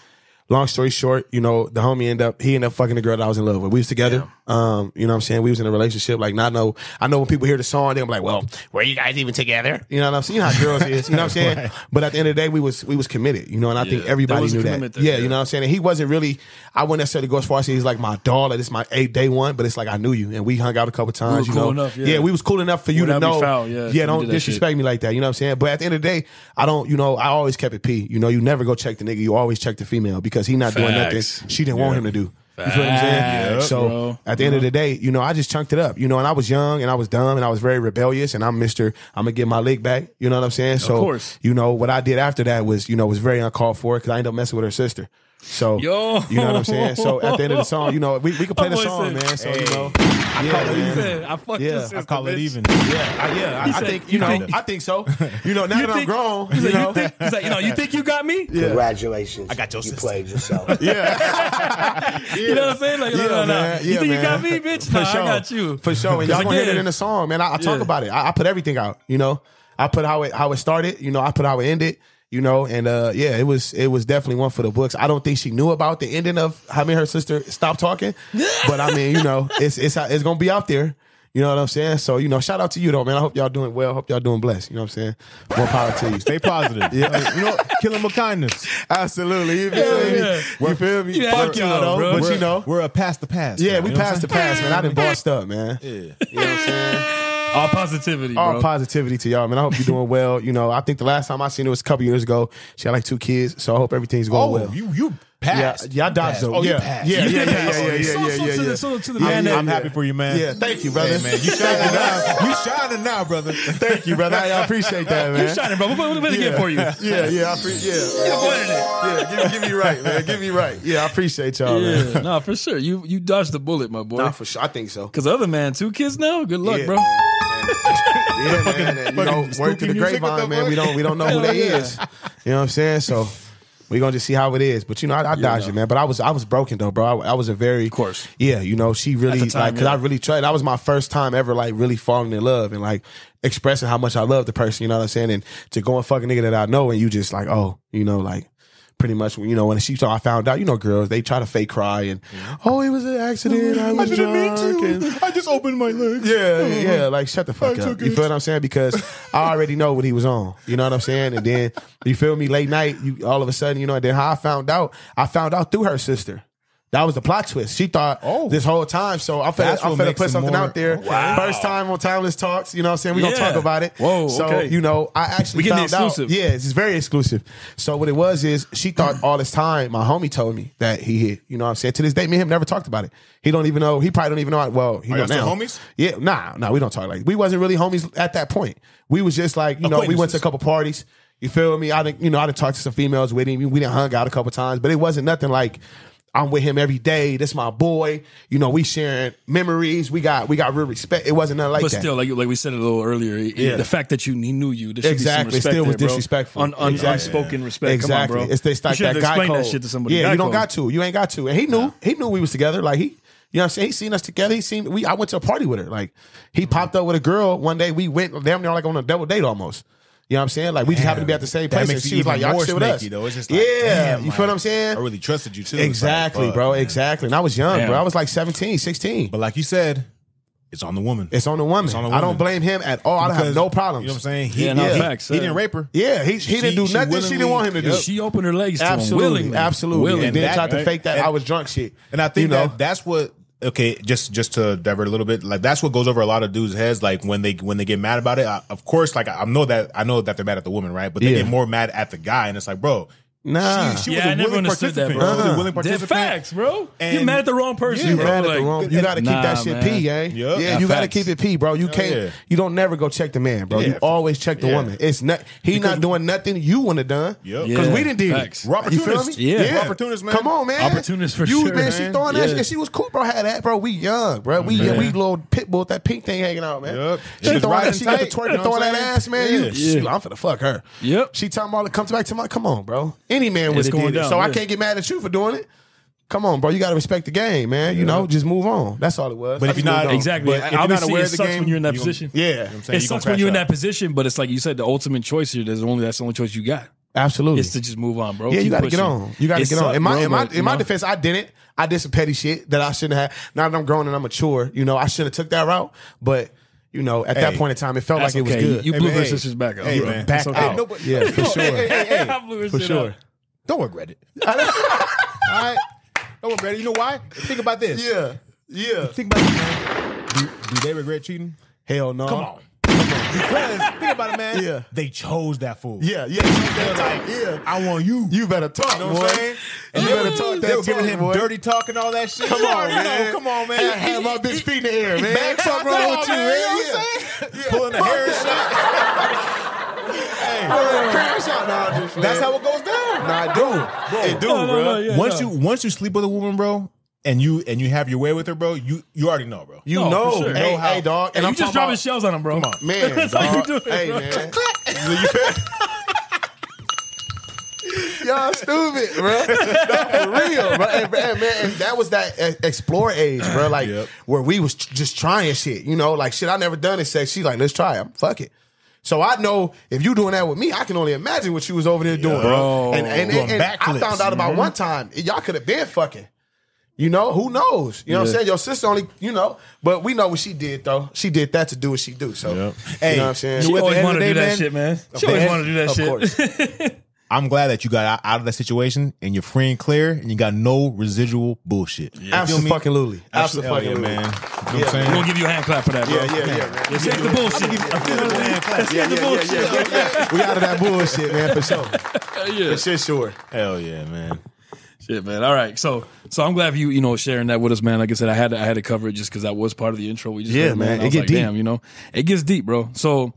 long story short, the homie ended up fucking the girl that I was in love with. We was together. You know what I'm saying? We was in a relationship. Like, I know when people hear the song, they're like, well, were you guys even together? You know what I'm saying? You know how girls is. You know what I'm saying? Right. But at the end of the day, we was committed. And I think everybody knew that. There, you know what I'm saying? And he wasn't really. I wouldn't necessarily go as far as say he's like my dog. Like, this is my day one. But it's like I knew you, and we hung out a couple times. We were cool enough. Yeah, we was cool enough for you to know. Foul, don't disrespect me like that. You know what I'm saying? But at the end of the day, I don't. I always kept it P. You never go check the nigga. You always check the female because he not doing nothing she didn't want him to do. You feel what I'm saying? Yep, So bro. at the end of the day, I just chunked it up. And I was young and I was dumb and I was very rebellious and I'm gonna get my leg back. You know what I'm saying? So, of course. What I did after that was, was very uncalled for because I ended up messing with her sister. So, you know what I'm saying? So at the end of the song, we could play the song, man. So, I fucked your sister, I call it even. I think so. Now that I'm grown, he's like, you think you got me? Yeah. Congratulations. I got your sister. You played yourself. Yeah. You know what I'm saying? Like, no. You think you got me, bitch? No, sure. I got you. For sure. And y'all gonna hear it in the song, man. I talk about it. I put everything out, I put how it started, I put how it ended. And it was definitely one for the books. I don't think she knew about the ending of having her sister stop talking, but I mean, it's gonna be out there. You know what I'm saying? So, shout out to you though, man. I hope y'all doing well. Hope y'all doing blessed. You know what I'm saying? More power to you. Stay positive. Kill him with kindness. Absolutely. You feel me? You feel me? Yeah, Fuck y'all though, but we're a past the past. Yeah, man. we passed the past, man. I done bossed up, man. Yeah. You know what I'm saying? All positivity, bro. All positivity to y'all, man. I hope you're doing well. I think the last time I seen her was a couple years ago. She had like 2 kids, so I hope everything's going well. You passed. Yeah, I dodged though. You Yeah, passed. yeah. To the man I'm happy for you, man. Yeah, thank you, brother. Hey, man, you shining now. You shining now, brother. Thank you, brother. I appreciate that, man. You shining, bro. What better get for you? Yeah, I appreciate. Yeah, give me right, man. Give me right. Yeah, I appreciate y'all, man. No, for sure. You dodged the bullet, my boy. Nah, for sure. I think so. Because the other man, 2 kids now. Good luck, bro. Yeah, man. And, word to the grapevine, man. We don't know who they is. You know what I'm saying? So, We're gonna just see how it is. But you know, I dodged it, man. But I was broken though, bro. I was a very, of course, yeah. You know, she really because I really tried. That was my first time ever like really falling in love and like expressing how much I love the person. You know what I'm saying? And to go and fuck a nigga that I know and you just like, oh, you know, like. Pretty much, you know, when she saw I found out, you know, girls, they try to fake cry and, oh, it was an accident. I was drunk. And, I just opened my legs. Yeah, like shut the fuck up. You feel what I'm saying? Because I already know what he was on. You know what I'm saying? And then, you feel me, late night, all of a sudden, you know, and then how I found out through her sister. That was the plot twist. She thought this whole time. So I'm finna put something out there. Wow. First time on Timeless Talks. You know what I'm saying? We're going to talk about it. Whoa, so, you know, I actually found out. Yeah, it's very exclusive. So what it was is she thought all this time, my homie told me that he hit. You know what I'm saying? To this day, me and him never talked about it. He don't even know. He probably don't even know. Well, he know now. Homies? Yeah, nah, we don't talk like. We wasn't really homies at that point. We was just like, you know, we went to a couple parties. You feel me? I didn't talk to some females with him. We didn't hung out a couple times, but it wasn't nothing like, I'm with him every day. This my boy. You know, we sharing memories. We got real respect. It wasn't nothing like that. But still, like we said a little earlier, the fact that he knew you, there should be some respect still was there, disrespectful. Unspoken respect. Exactly. Come on, bro. It's like you that guy explain code. that shit to somebody. Yeah, you don't got to. You ain't got to. And he knew we was together. Like you know what I'm saying? He seen us together. I went to a party with her. Like he popped up with a girl one day. We went damn near like on a double date almost. You know what I'm saying? Like, we just happened to be at the same place. And she was like, y'all can sit with us. Though. It's just like, you feel what I'm saying? I really trusted you, too. Exactly, like, bro. Exactly. And I was young, bro. I was like 17, 16. But like you said, it's on the woman. It's on the woman. I don't blame him at all. I don't have no problems. You know what I'm saying? Facts. He didn't rape her. Yeah, he didn't do nothing she didn't want him to do. She opened her legs to him willingly. Absolutely. And then tried to fake that I was drunk shit. And I think that's what... Okay, just to divert a little bit, like that's what goes over a lot of dudes' heads. Like when they get mad about it, of course, like I know that they're mad at the woman, right? But they get more mad at the guy, and it's like, bro, nah, she was a willing participant, bro. She was a willing participant. Facts, bro. You're mad at the wrong person, bro. You got to keep that shit P, gang. Yeah, you got to keep it P, bro. You can't. You don't never go check the man, bro. You always check the woman. It's not. He not doing nothing you wouldn't have done. Because we didn't do it. You feel me? Yeah, opportunist, man. Come on, man. Opportunist for sure. Man, she throwing that shit. And she was cool, bro. Had that, bro. We young, bro. We little pit bull with that pink thing hanging out, man. She throwing that. She got the twerk and throwing that ass, man. I'm finna fuck her. Yep. She talking about it comes back to my. Come on, bro. Any man would have did it. So I can't get mad at you for doing it. Come on, bro. You got to respect the game, man. You know, just move on. That's all it was. But if you're not exactly, if you're not aware of the game, when you're in that position. It sucks when you're in that position. But it's like you said, the ultimate choice here. That's the only choice you got. Absolutely, it's to just move on, bro. Yeah, you got to get on. You got to get on. In my defense, I didn't. I did some petty shit that I shouldn't have. Now that I'm grown and I'm mature, you know, I should have took that route. But you know, at that point in time, it felt like it was good. You blew her sister's back out. Hey, man, back out. Yeah, for sure. For sure. Don't regret it. All right? Don't regret it. You know why? Think about this. Yeah. Think about it, man. Do they regret cheating? Hell no. Come on. Because, think about it, man. Yeah. They chose that fool. Yeah. I want you. You better talk, you know what I'm saying? And you better talk that They were giving him boy. Dirty talk and all that shit. Come on, man. Come on, man. I had my bitch feet in the air, man. Back What's wrong with you, man? You know what I'm saying? Pulling the hair and shit. Crash out now. That's how it goes down. Nah, it do, bro. Once you sleep with a woman, bro, and you have your way with her, bro, you already know, bro. You know, for sure. Hey, dog. And you just dropping shells on him, bro. Come on. Man, That's dog. how you do it, Hey, bro. man. Y'all stupid, bro. For real, bro. And that was that explore age, bro. Like where we was just trying shit. You know, like shit I never done in sex. She's like, let's try it. Fuck it. So I know if you doing that with me, I can only imagine what you was over there doing. Bro. And I found out about one time, y'all could have been fucking. You know, who knows? You know what I'm saying? Your sister only, you know, but we know what she did, though. She did that to do what she do. So, hey, you know what I'm saying? She always wanted to do that shit, man. She always wanted to do that shit. Of course. I'm glad that you got out of that situation and you're free and clear and you got no residual bullshit. Absolutely. Absolutely, man. You know what I'm saying? We're going to give you a hand clap for that, bro. Yeah, man. Save the bullshit. Save the bullshit. We out of that bullshit, man, for sure. For sure. Hell yeah, man. Shit, man. All right. So I'm glad you sharing that with us, man. Like I said, I had to cover it just because that was part of the intro. We just heard, man. It gets deep. Damn, it gets deep, bro. So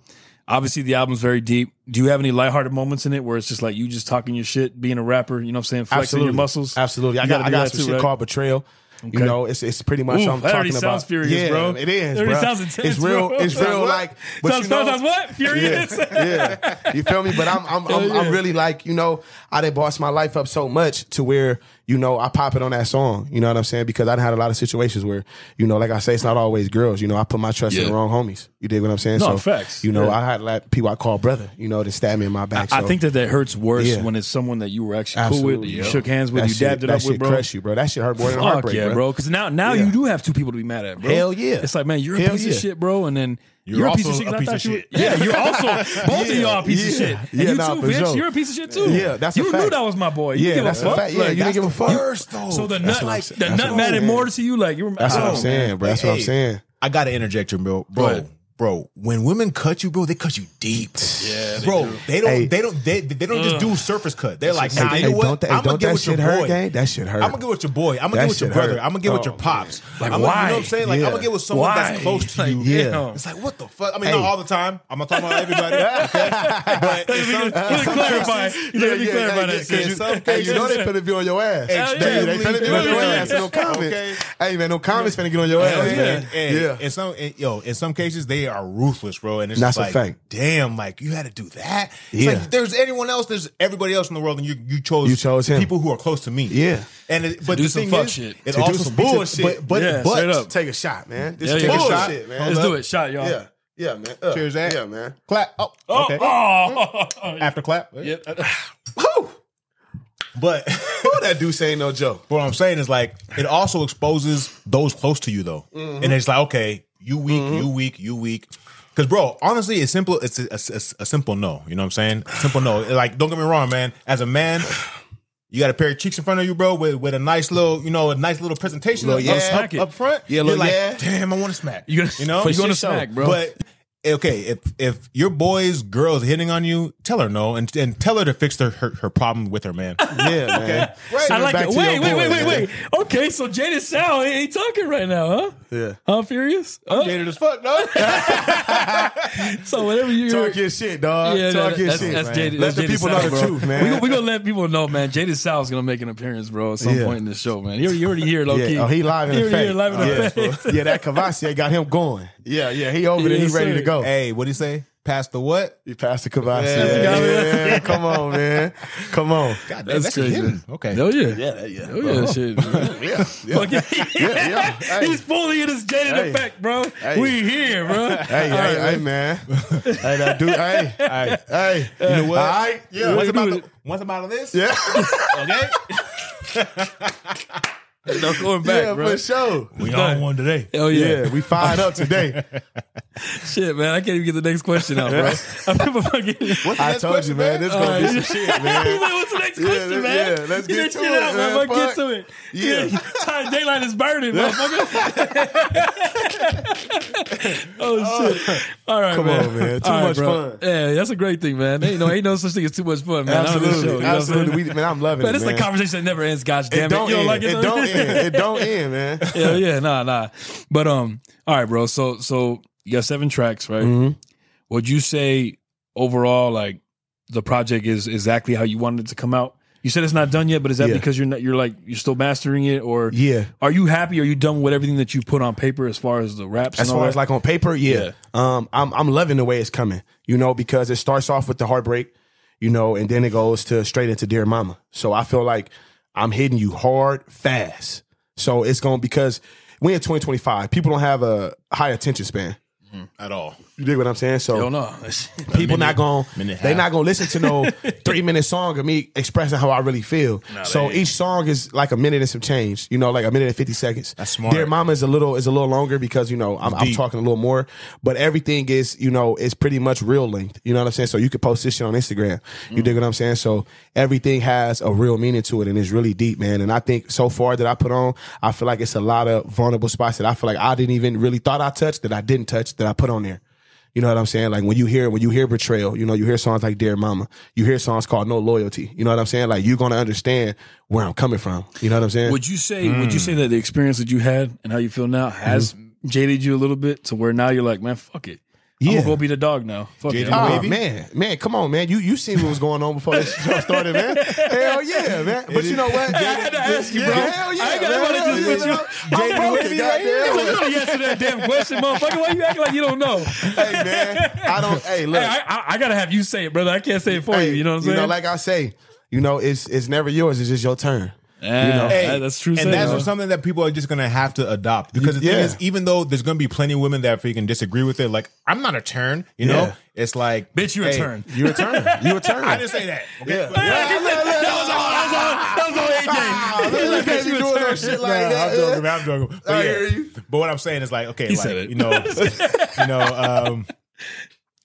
obviously the album's very deep. Do you have any lighthearted moments in it where it's just like you just talking your shit, being a rapper, you know what I'm saying, flexing your muscles? Absolutely. I got some shit called Betrayal. Okay. You know, it's pretty much Ooh, I'm that already talking sounds about. furious, bro. It is, It already bro. sounds intense, It's real. bro. It's real. Like, but sounds what? Furious. Yeah. You feel me? But I'm really like, you know, I done bossed my life up so much to where, you know, I pop it on that song. You know what I'm saying? Because I done had a lot of situations where, you know, like I say, it's not always girls. You know, I put my trust in the wrong homies. You dig what I'm saying? No, so, facts. You know, I had like people I call brother, you know, to stab me in my back. I so. think that hurts worse when it's someone that you were actually cool with, you shook hands with, you dabbed it up with, bro. That shit crush you, bro. That shit hurt more than heartbreak, yeah, bro. Because now you do have two people to be mad at, bro. Hell yeah. It's like, man, you're a piece of shit, bro, and then you're a piece of shit. A piece of shit. Yeah, you're also both of y'all a piece of shit. And you too, bitch. You're a piece of shit too. Yeah, that's a fact. You knew that was my boy. You that's a fact. Yeah, you didn't give a fuck. So the nut mattered more to you. Like you were. That's what I'm saying, bro. That's what I'm saying. I gotta interject here, bro. When women cut you, bro, they cut you deep. Yeah, they don't just do surface cut. They're like, nah, you know what? I'm gonna get with your boy. That shit hurt. I'm gonna get with your boy. I'm gonna get with your brother. I'm gonna get with your pops. Like, why? You know what I'm saying? Like, I'm gonna get with someone that's close to you. Yeah. It's like, what the fuck? I mean, not all the time. I'm not talking about everybody. Okay, but clarify. Let me clarify that shit. You know they finna be on your ass. They finna be on your ass. No comments. Hey man, no comments finna get on your ass. Yeah. In some cases they are ruthless, bro. And it's that's just a like, fact. damn, like you had to do that. It's like if there's anyone else, there's everybody else in the world, and you chose him. People who are close to me. Yeah. But the thing is, it also bullshit. But take a shot, man. Take a shot, man. Let's do it. Shot, y'all. Yeah, man. Cheers, Zach. Yeah, man. Clap. Oh, okay. After clap. Yep. Woo! But that dude saying no joke. What I'm saying is like it also exposes those close to you though, and it's like okay, you weak. Because bro, honestly, it's simple. It's a simple no. You know what I'm saying? Simple no. Like don't get me wrong, man. As a man, you got a pair of cheeks in front of you, bro, with a nice little, presentation up front. Yeah, you're like, damn, I want to smack. You're gonna smack, bro. But okay, if your boy's girl's hitting on you, tell her no and tell her to fix her problem with her man. Yeah, okay. Right. I like it. Wait. Okay, so Jaded Sal ain't talking right now, huh? Yeah. I'm furious. I'm jaded as fuck, dog. So whatever you talk your shit, dog. Yeah, talk your shit. That's Jaded. Let the people know the truth, man. We're gonna let people know, man. Jaded Sal's gonna make an appearance, bro, at some point in the show, man. You already here, low key. Oh, he live in the face. Yeah, that Cavassier got him going. Yeah, he over there. He ready to go. Hey, what'd he say? Past the what? You passed the Cavassier. Yeah. Come on, man. Come on. God, that's crazy. Okay. Oh yeah. Yeah. Shit. Yeah. Hey. He's fully in his Jaded effect, bro. Hey. We here, bro. Hey, man. Hey, that dude. Hey. You know what? All right. Yeah. Once I'm out of this. Yeah. Okay. No going back, bro. For sure. We on one today. Oh yeah. We fired up today. Shit, man. I can't even get the next question out, bro. I told you, man. This gonna be some shit, man. What's the next question, man? Yeah, let's get to it, out, man. Get to it. Yeah. Time daylight is burning, motherfucker. Oh shit. All right, Come on, man. Too much fun. Yeah, that's a great thing, man. Ain't no such thing as too much fun, man. Absolutely. Absolutely. Man, I'm loving it, man. It's a conversation that never ends, gosh damn it. You don't like it? It don't end. It don't end, man. Yeah, nah. But all right, bro. So you got 7 tracks, right? Mm-hmm. Would you say overall, like the project is exactly how you wanted it to come out? You said it's not done yet, but is that because you're still mastering it, or are you happy? Are you done with everything that you put on paper as far as the raps? As far as like on paper, yeah. I'm loving the way it's coming, because it starts off with the Heartbreak, and then it goes straight into Dear Mama. So I feel like I'm hitting you hard, fast. So it's because we in 2025, people don't have a high attention span. At all. You dig what I'm saying? So hell no. People not gonna listen to no 3-minute song of me expressing how I really feel. So each song is like a minute and some change, like a minute and 50 seconds. That's smart. Dear Mama is a little longer because I'm talking a little more, but everything is is pretty much real length. You know what I'm saying? So you could post this shit on Instagram. You dig what I'm saying? So everything has a real meaning to it, and it's really deep, man. And I think so far that I put on, I feel like it's a lot of vulnerable spots that I feel like I didn't even really thought I touched, that I didn't touch, that I put on there. You know what I'm saying? Like when you hear Betrayal, you hear songs like Dear Mama, you hear songs called No Loyalty. You know what I'm saying? Like you're gonna understand where I'm coming from. You know what I'm saying? Would you say that the experience that you had and how you feel now has jaded you a little bit to where now you're like, man, fuck it. I'm gonna go be the dog now. Fuck it. Oh man, come on, man. You seen what was going on before this show started, man. Hell yeah, man. But you know what? I had to ask you, bro. Hell yeah, I ain't got nobody just with you. I'm broken, goddamn. You gotta answer that damn question, motherfucker. Why you acting like you don't know? Hey man, I don't. Hey, look. I gotta have you say it, brother. I can't say it for you. You know what I'm saying? You know, like I say, it's never yours. It's just your turn. That's true. And that's something that people are just gonna have to adopt, because the thing is, even though there's gonna be plenty of women that freaking disagree with it, like I'm not a turn, you know. It's like, bitch, you a turn. You a turn. You a turn. I didn't say that. Okay? Yeah. That was all AJ. Bitch, you doing no shit like that. I'm joking. But I hear you. But what I'm saying is like, okay, He like said it. you know,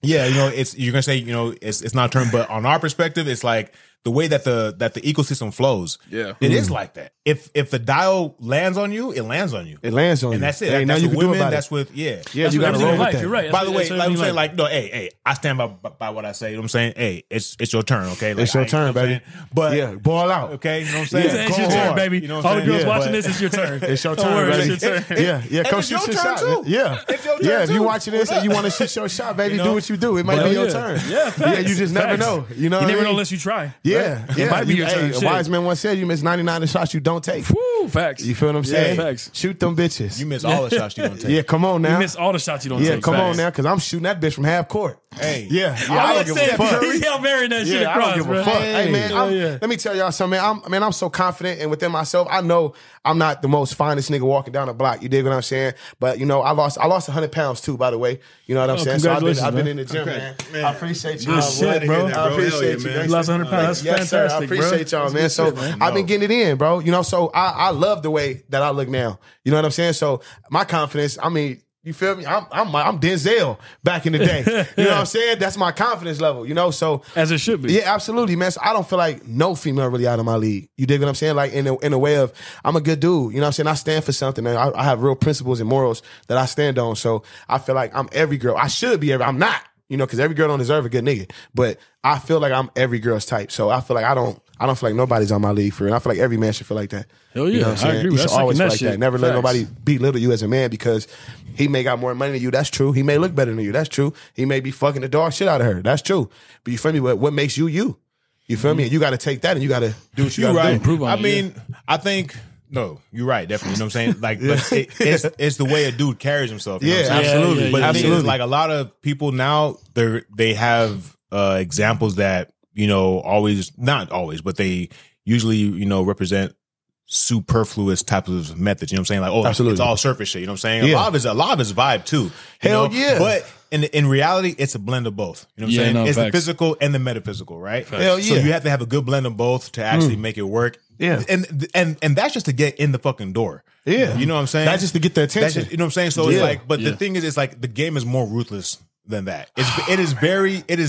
yeah, you know, you're gonna say, you know, it's not a turn, but on our perspective, it's like the way that the ecosystem flows. Yeah, it is like that. If the dial lands on you, it lands on you. It lands on you, and that's it. Hey, that's now you with can women. do about That's it. with Yeah, that's you got to roll with that. You're right. By the way, that's like I'm saying, like no, hey, I stand by what I say. You know what I'm saying? Hey, it's your turn, okay? Like, It's your turn, you know what I'm baby. saying? But yeah, ball out. okay, you know what I'm saying? It's your turn, baby. You know what All I'm the saying? girls Yeah, watching but- this, it's your turn. It's your Don't turn, worry, baby. it's your turn. Yeah, And come it's shoot your your turn, shot. too. Yeah, It's your turn, yeah. If you too. watching this and you want to shoot your shot, baby, You know? do what you do. It might Hell be your yeah. turn. Yeah, facts. You just never Facts. know. You know, You what I never know mean? unless you try. Yeah, It might be your turn. A Shit. wise man once said, "You miss 99 of shots you don't take." Woo, facts. You feel what I'm saying? facts. Shoot them bitches. You miss all the shots you don't take. Yeah, come on now. You miss all the shots you don't Yeah, take. come on Facts. now, because I'm shooting that bitch from half court. Hey, Yeah, I I was don't give a fuck. saying, he Hail Mary that shit Yeah, I across, don't give bro. a fuck. Hey, man, Hell yeah. let me tell y'all something, man. I'm so confident and within myself. I know I'm not the most finest nigga walking down the block. You dig what I'm saying? But you know, I lost 100 pounds too. By the way, you know what I'm saying. So I've been in the gym, man. I appreciate you. Good shit, bro. I appreciate you. You lost 100 pounds. That's Yes, sir. fantastic, I appreciate bro. y'all, man. So I've been getting it in, bro. You know, so I love the way that I look now. You know what I'm saying? So my confidence, I mean, you feel me? I'm Denzel back in the day. You know what I'm saying? That's my confidence level, you know? So As it should be. yeah, absolutely, man. So I don't feel like no female really out of my league. You dig what I'm saying? Like in a way of I'm a good dude. You know what I'm saying? I stand for something. And I have real principles and morals that I stand on. So I feel like I'm every girl. I should be I'm not, you know, because every girl don't deserve a good nigga. But I feel like I'm every girl's type. So I feel like I don't feel like nobody's on my league for it. I feel like every man should feel like that. Hell yeah, You know what I'm I saying? agree. You That's should always second feel that like shit. that. Never let Facts. nobody belittle you as a man because he may got more money than you. That's true. He may look better than you. That's true. He may be fucking the dog shit out of her. That's true. But you feel me? What makes you you? You feel me? And you got to take that and you got to do what you You're got to right. do. Improve on I it, mean, I think no, you're right. Definitely, you know what I'm saying. Like, but it's the way a dude carries himself. You know what I'm saying? absolutely. But the thing Absolutely. is, like a lot of people now, they have examples that not always, but they usually represent superfluous types of methods. You know what I'm saying? Like, oh, Absolutely. it's all surface shit. You know what I'm saying? Yeah. A lot of it's vibe too. Hell yeah. But in reality, it's a blend of both. You know what I'm Yeah, saying? no, It's the facts. physical and the metaphysical, right? Hell So yeah. you have to have a good blend of both to actually make it work. Yeah. And that's just to get in the fucking door. Yeah. You know what I'm saying? That's just to get the That's attention. just, you know what I'm saying? So it's Yeah. like, but Yeah. the thing is, it's like the game is more ruthless than that. It is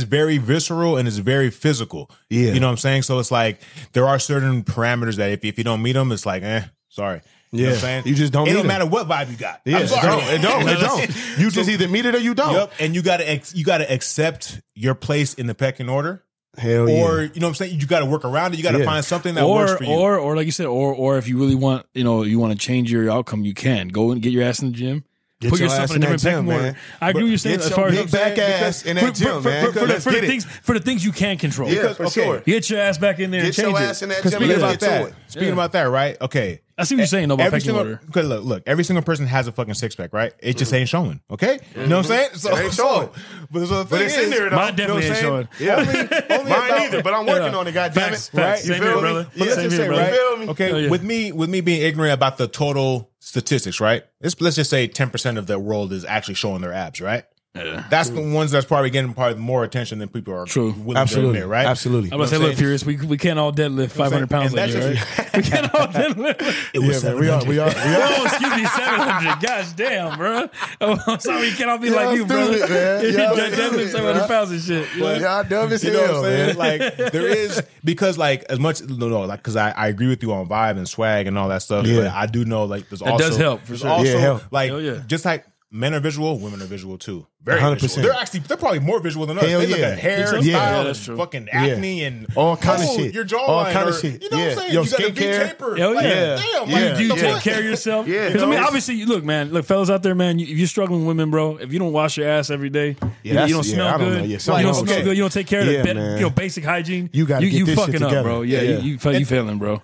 very visceral and it's very physical. Yeah. You know what I'm saying? So it's like there are certain parameters that if you don't meet them, it's like, sorry. You know what I'm saying? You just don't It meet don't them. matter what vibe you got. Yeah, I'm sorry. It don't. You just either meet it or you don't. Yep. And you gotta accept your place in the pecking order. Hell yeah. Or, you know what I'm saying? You got to work around it. You got to find something that works for you. Or like you said, or if you really want, you want to change your outcome, you can go and get your ass in the gym. Get Put your yourself ass in a in that different pecking gym, order. man. I agree with you saying Get as your far big as back ass in that gym, man. Let's get it. for the things you can control. Yeah, for sure. Get your ass back in there and Get your change ass it. in that 'Cause gym. speaking and about let's get to that, it. speaking about that, right? Okay. I see what you're saying though about Every pecking single, order. look, every single person has a fucking six pack, right? It just ain't showing, okay? You know what I'm saying? So, It ain't showing. but it's in there, though. Mine definitely ain't showing. Yeah. Mine either, but I'm working on it, goddammit. Facts. Right? Same You here, feel me? brother. But let's Same just here, say, brother. right? Feel me? Okay, Hell yeah. with me being ignorant about the total statistics, right? Let's just say 10% of the world is actually showing their abs, right? Yeah. That's the ones that's probably getting probably more attention than people are True. willing Absolutely. to admit, right? Absolutely. I'm gonna say, look, Furious, we can't all deadlift 500 pounds And like that's you, just- right? We can't all deadlift. It was Yeah, man, we are. Oh, excuse me, 700. Gosh damn, bro. Oh, I'm sorry, you cannot be like you, bro. stupid, man. Y'all Deadlift stupid, 700 bro. pounds and shit. But y'all dumb as You know what hell, I'm saying? man. Like there is, because like as much because I agree with you on vibe and swag and all that stuff. Yeah. But I do know like there's That also does help, for there's sure. Also, Yeah, help. like Hell yeah. just like men are visual, women are visual too. Very 100%. visual. They're probably more visual than us. Hell They look yeah. at hair, So? style, Yeah, and that's true. fucking acne and all kind of shit. Your jawline, all kind of or, shit. You know what I'm saying? Your You got a skincare. taper. Hell Like, yeah. damn, Yeah. like, Do you the take fuck? care of yourself? Yeah. Because I mean, Those- obviously, look, fellas out there, man. If you're struggling with women, bro, if you don't wash your ass every day, you that's- don't smell I don't good. know. Yeah, you something don't wrong. smell Okay. good. You don't take care of Yeah, the man. basic hygiene. You gotta get you this shit fucking up, together. bro. Yeah, Yeah. you failing, bro.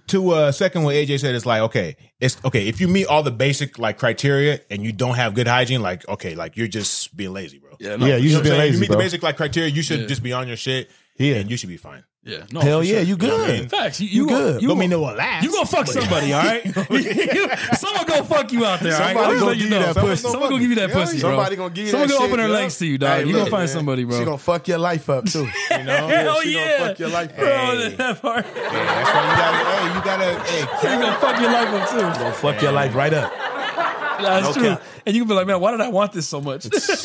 To second what AJ said, it's like, okay, if you meet all the basic like criteria and you don't have good hygiene, like, okay, like you're just being lazy, bro. Yeah, Yeah, you You know just what I'm being saying? lazy, You meet bro. the basic like criteria, you should just be on your shit, and you should be fine. Yeah, no, Hell for yeah, sure. you good. know what I mean? Facts. You good. You Don't mean gonna- it will last. You gonna fuck somebody, all right? Someone gonna fuck you out there, all right? Somebody I'll just gonna let give you that pussy. Someone gonna give you that Yeah, pussy, bro. Somebody gonna give you Someone that gonna shit, open her bro. legs to you, dog. Hey, You gonna look, find man. somebody, bro. She gonna fuck your life up too. You know? Hell she yeah. gonna fuck your life up. Bro, that part. That's why you gotta, You gonna fuck your life up too. Gonna fuck your life right up. That's No true. cap. And you can be like, man, why did I want this so much? Cause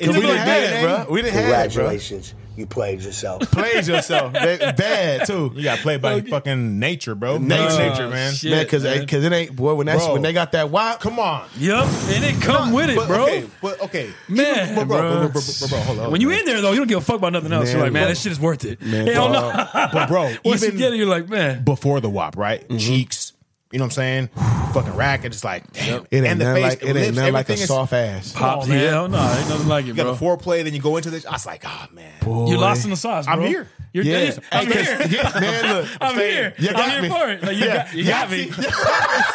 we didn't have it, bro. We didn't have it, bro. Congratulations, you played yourself. Played yourself. Bad too. You got played by fucking nature, bro. Nature, man. shit. Man, cause it ain't, boy, when they got that wop, Come on. Yep, and it come with it, But, bro. Okay. Man, Bro, bro. hold on. When you in there though, you don't give a fuck about nothing else. Man, You're like, man, bro. this shit is worth it. Man, Hell dog. no. But bro, Once you even get it, you're like, man. before the WAP, right? Cheeks, you know what I'm saying? Fucking rack, it's like, damn. it ain't and the nothing face, like it ain't lips, nothing like a everything is- soft ass. Pop, on, man. hell no, ain't nothing like it, You got bro. the foreplay, then you go into this. I was like, oh man. You lost in the sauce, bro. I'm here. You're Yeah. I'm Hey, 'cause- here. yeah, man, look. I'm here. You got I'm me. here for it. Like, you got me. Yahtzee.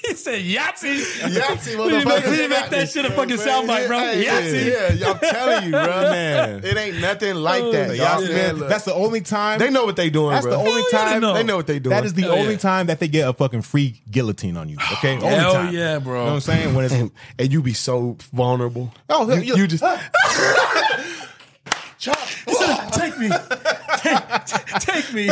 He said Yahtzee. Yahtzee, We didn't motherfucker. make that shit a fucking soundbite, bro. Hey, Yahtzee. Yeah, I'm telling you, bro. Man. It ain't nothing like that. The Y'all, Yahtzee, man, look. that's the only time. They know what they doing, That's bro. the only Hell yeah, time. they know what they doing. That is the Hell only yeah. time that they get a fucking free guillotine on you. Okay, only Hell time. yeah, bro. You know what I'm saying? When it's and you be so vulnerable. Oh, you just Take me. Take me.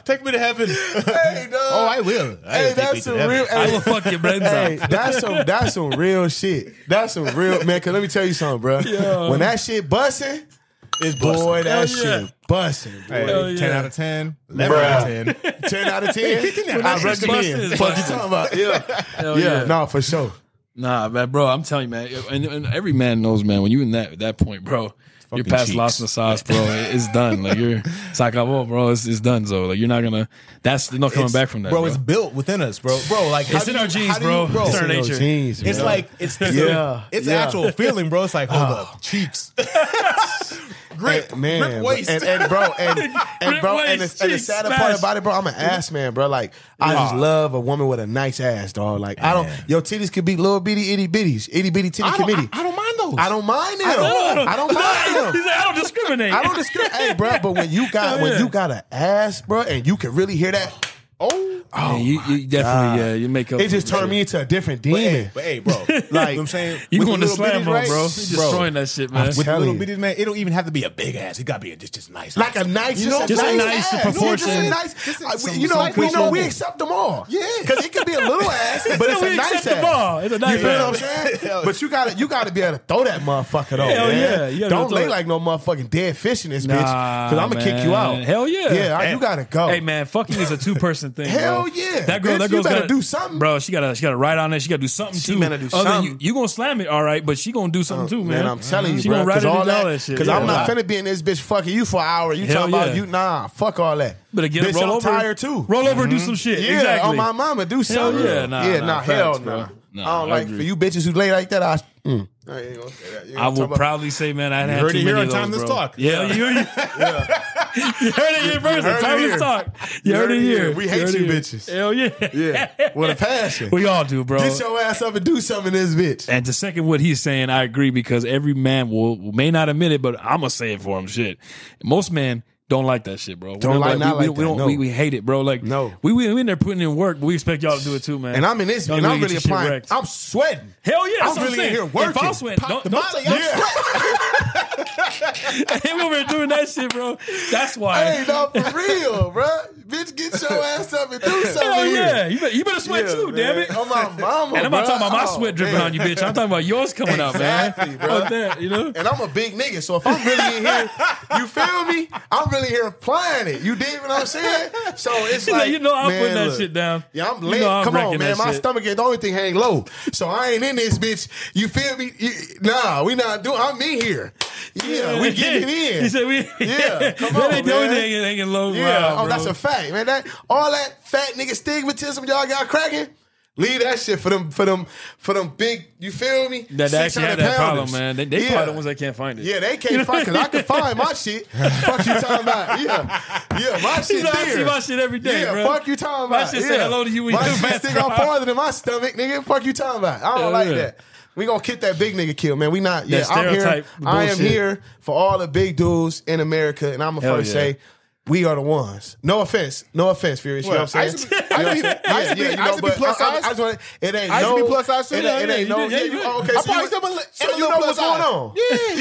take me to heaven. hey, dog. Oh, I will. Hey, that's some real. I Hey, will fuck your brains hey, out. that's some real shit. That's some real man. Cause let me tell you something, bro. Yo. When that shit busting, It's boy, that Hell yeah. shit busting. Hey, Hell yeah. 10 out of 10, 11 out of 10. 10 out of 10. 15 out of I 10. recommend. Busted. Fuck you talking about? Yeah, Hell yeah. yeah. No, for sure. Nah, man, bro, I'm telling you, man, and every man knows, man, when you in that point, bro, you're Fucking past cheeks. lost in the sauce, bro. It's done. Like it's like, oh, bro, it's done. So like you're not gonna. There's no coming back from that, bro. bro. It's built within us, bro. Bro, like It's how in do our you- genes, how do you- bro. It's in our It's nature. genes, It's man. like it's Yeah. it's Yeah. actual feeling, bro. It's like hold up, cheeks, grip, man, grip waist. and bro, and bro, and waist, the cheeks, sadder smash. part about it, bro, I'm an ass man, bro. Like I just love a woman with a nice ass, dog. Like I don't, your titties could be little bitty itty bitties, itty bitty titty committee. I don't mind those. I don't mind them. I don't mind them. He's like, I don't discriminate. I don't discriminate, hey, bro. But when you got you got an ass, bro, and you can really hear that, Yeah, you definitely, yeah, you make up. it just turned me into a different demon. But hey, bro, like you know what I'm saying, You with going the to little slam bitties, bro, right? bro? You destroying that shit, man. I'm With the telling little you. bitties, man, it don't even have to be a big ass. It got to be just nice, Like a nice, You know, just just a a nice ass. proportion. Just a nice, some you know, slight we know we proportion. accept them all. Yeah. because it could be a little ass, but it's We a nice accept the ass. ball. It's a nice You feel ass. what I'm saying? But you gotta be able to throw that motherfucker though. Hell man. yeah, you gotta Don't throw lay it. like no motherfucking dead fish in this bitch, Nah, because I'm gonna kick you out. man. Hell yeah. Yeah, you gotta go. Hey man, fucking is a 2-person thing. Hell bro. yeah. That girl, Bitch, that you girl's better gotta do something. bro. She gotta ride on it. She gotta do something She too. better do Other than something. You gonna slam it, all right, but she gonna do something too, man. I'm telling you, she bro. gonna ride Because it all and all that that, shit. because Yeah. I'm not finna be in this bitch fucking you for an hour. You Hell talking about yeah. you? Nah, fuck all that. Better get bitch, roll I'm over. tired too. Roll over, do some shit. Yeah, exactly. on my mama, do something. yeah, nah, hell facts, bro. no. Nah, I don't I like agree. for you bitches who lay like that. I ain't gonna say that. You know I what I'm will talking about? proudly say, man, I had heard too it here many on of Time those, This bro. Talk. Yeah, you heard it here first. heard it Time here. This Talk. You heard it here. We hate heard you it here. bitches. Hell yeah. Yeah, with a passion. We all do, bro. Get your ass up and do something in this bitch. And to second what he's saying, I agree, because every man may not admit it, but I'm gonna say it for him. Shit, most men don't like that shit, bro. Don't like that, no. We hate it, bro. Like No. we in there putting in work, but we expect y'all to do it too, man. And I'm in this, Y'all and need I'm to really get your shit applying. wrecked. I'm sweating. Hell yeah, that's I'm what really saying. in here working. If I'm sweating, Pop don't the don't molly, say I'm Him over here doing that shit, bro. That's why. Hey, no, for real, bro. Bitch, get your ass up and do something Hell here. yeah. You better sweat too, man. damn it. I'm my mama, And I'm not bro. talking about my sweat dripping on you, bitch. I'm talking about yours coming out, man. Exactly, bro. Fuck that, you know? And I'm a big nigga, so if I'm really in here, you feel me? I'm really here applying it. You dig what I'm saying? So it's like, you know I'm man, putting that look, shit down. Yeah, I'm You lit. know I'm Come on, wrecking man. that My shit. stomach is the only thing hang low. So I ain't in this bitch. You feel me? Nah, we not doing. I'm in here. Yeah, we getting it in. He said we. Yeah, come That on, ain't the only man. thing hanging low. Yeah, Wow, oh, that's bro. a fact, man. That all that fat nigga stigmatism y'all got cracking. Leave that shit for them big. You feel me? That actually had that 600 problem, pounders. man. They probably the ones that can't find it. Yeah, they can't find because I can find my shit. Fuck you talking about? Yeah, my shit You know, I there. see my shit every day, Yeah, bro. fuck you talking My about? shit say hello to you when my you shit pass stick by. out farther than my stomach, nigga. Fuck you talking about? I don't like yeah. that. We gonna kick that big nigga kill, man. We not. That Yeah, I'm here. stereotype I am bullshit. here for all the big dudes in America, and I'm gonna Hell first yeah. say. We are the ones. No offense, Furious. You know what I'm saying? I used to be plus size. I just want it ain't I used no to be plus size too. It ain't no. you did. Okay, I so probably you, still been- so you little know plus what's going size. on.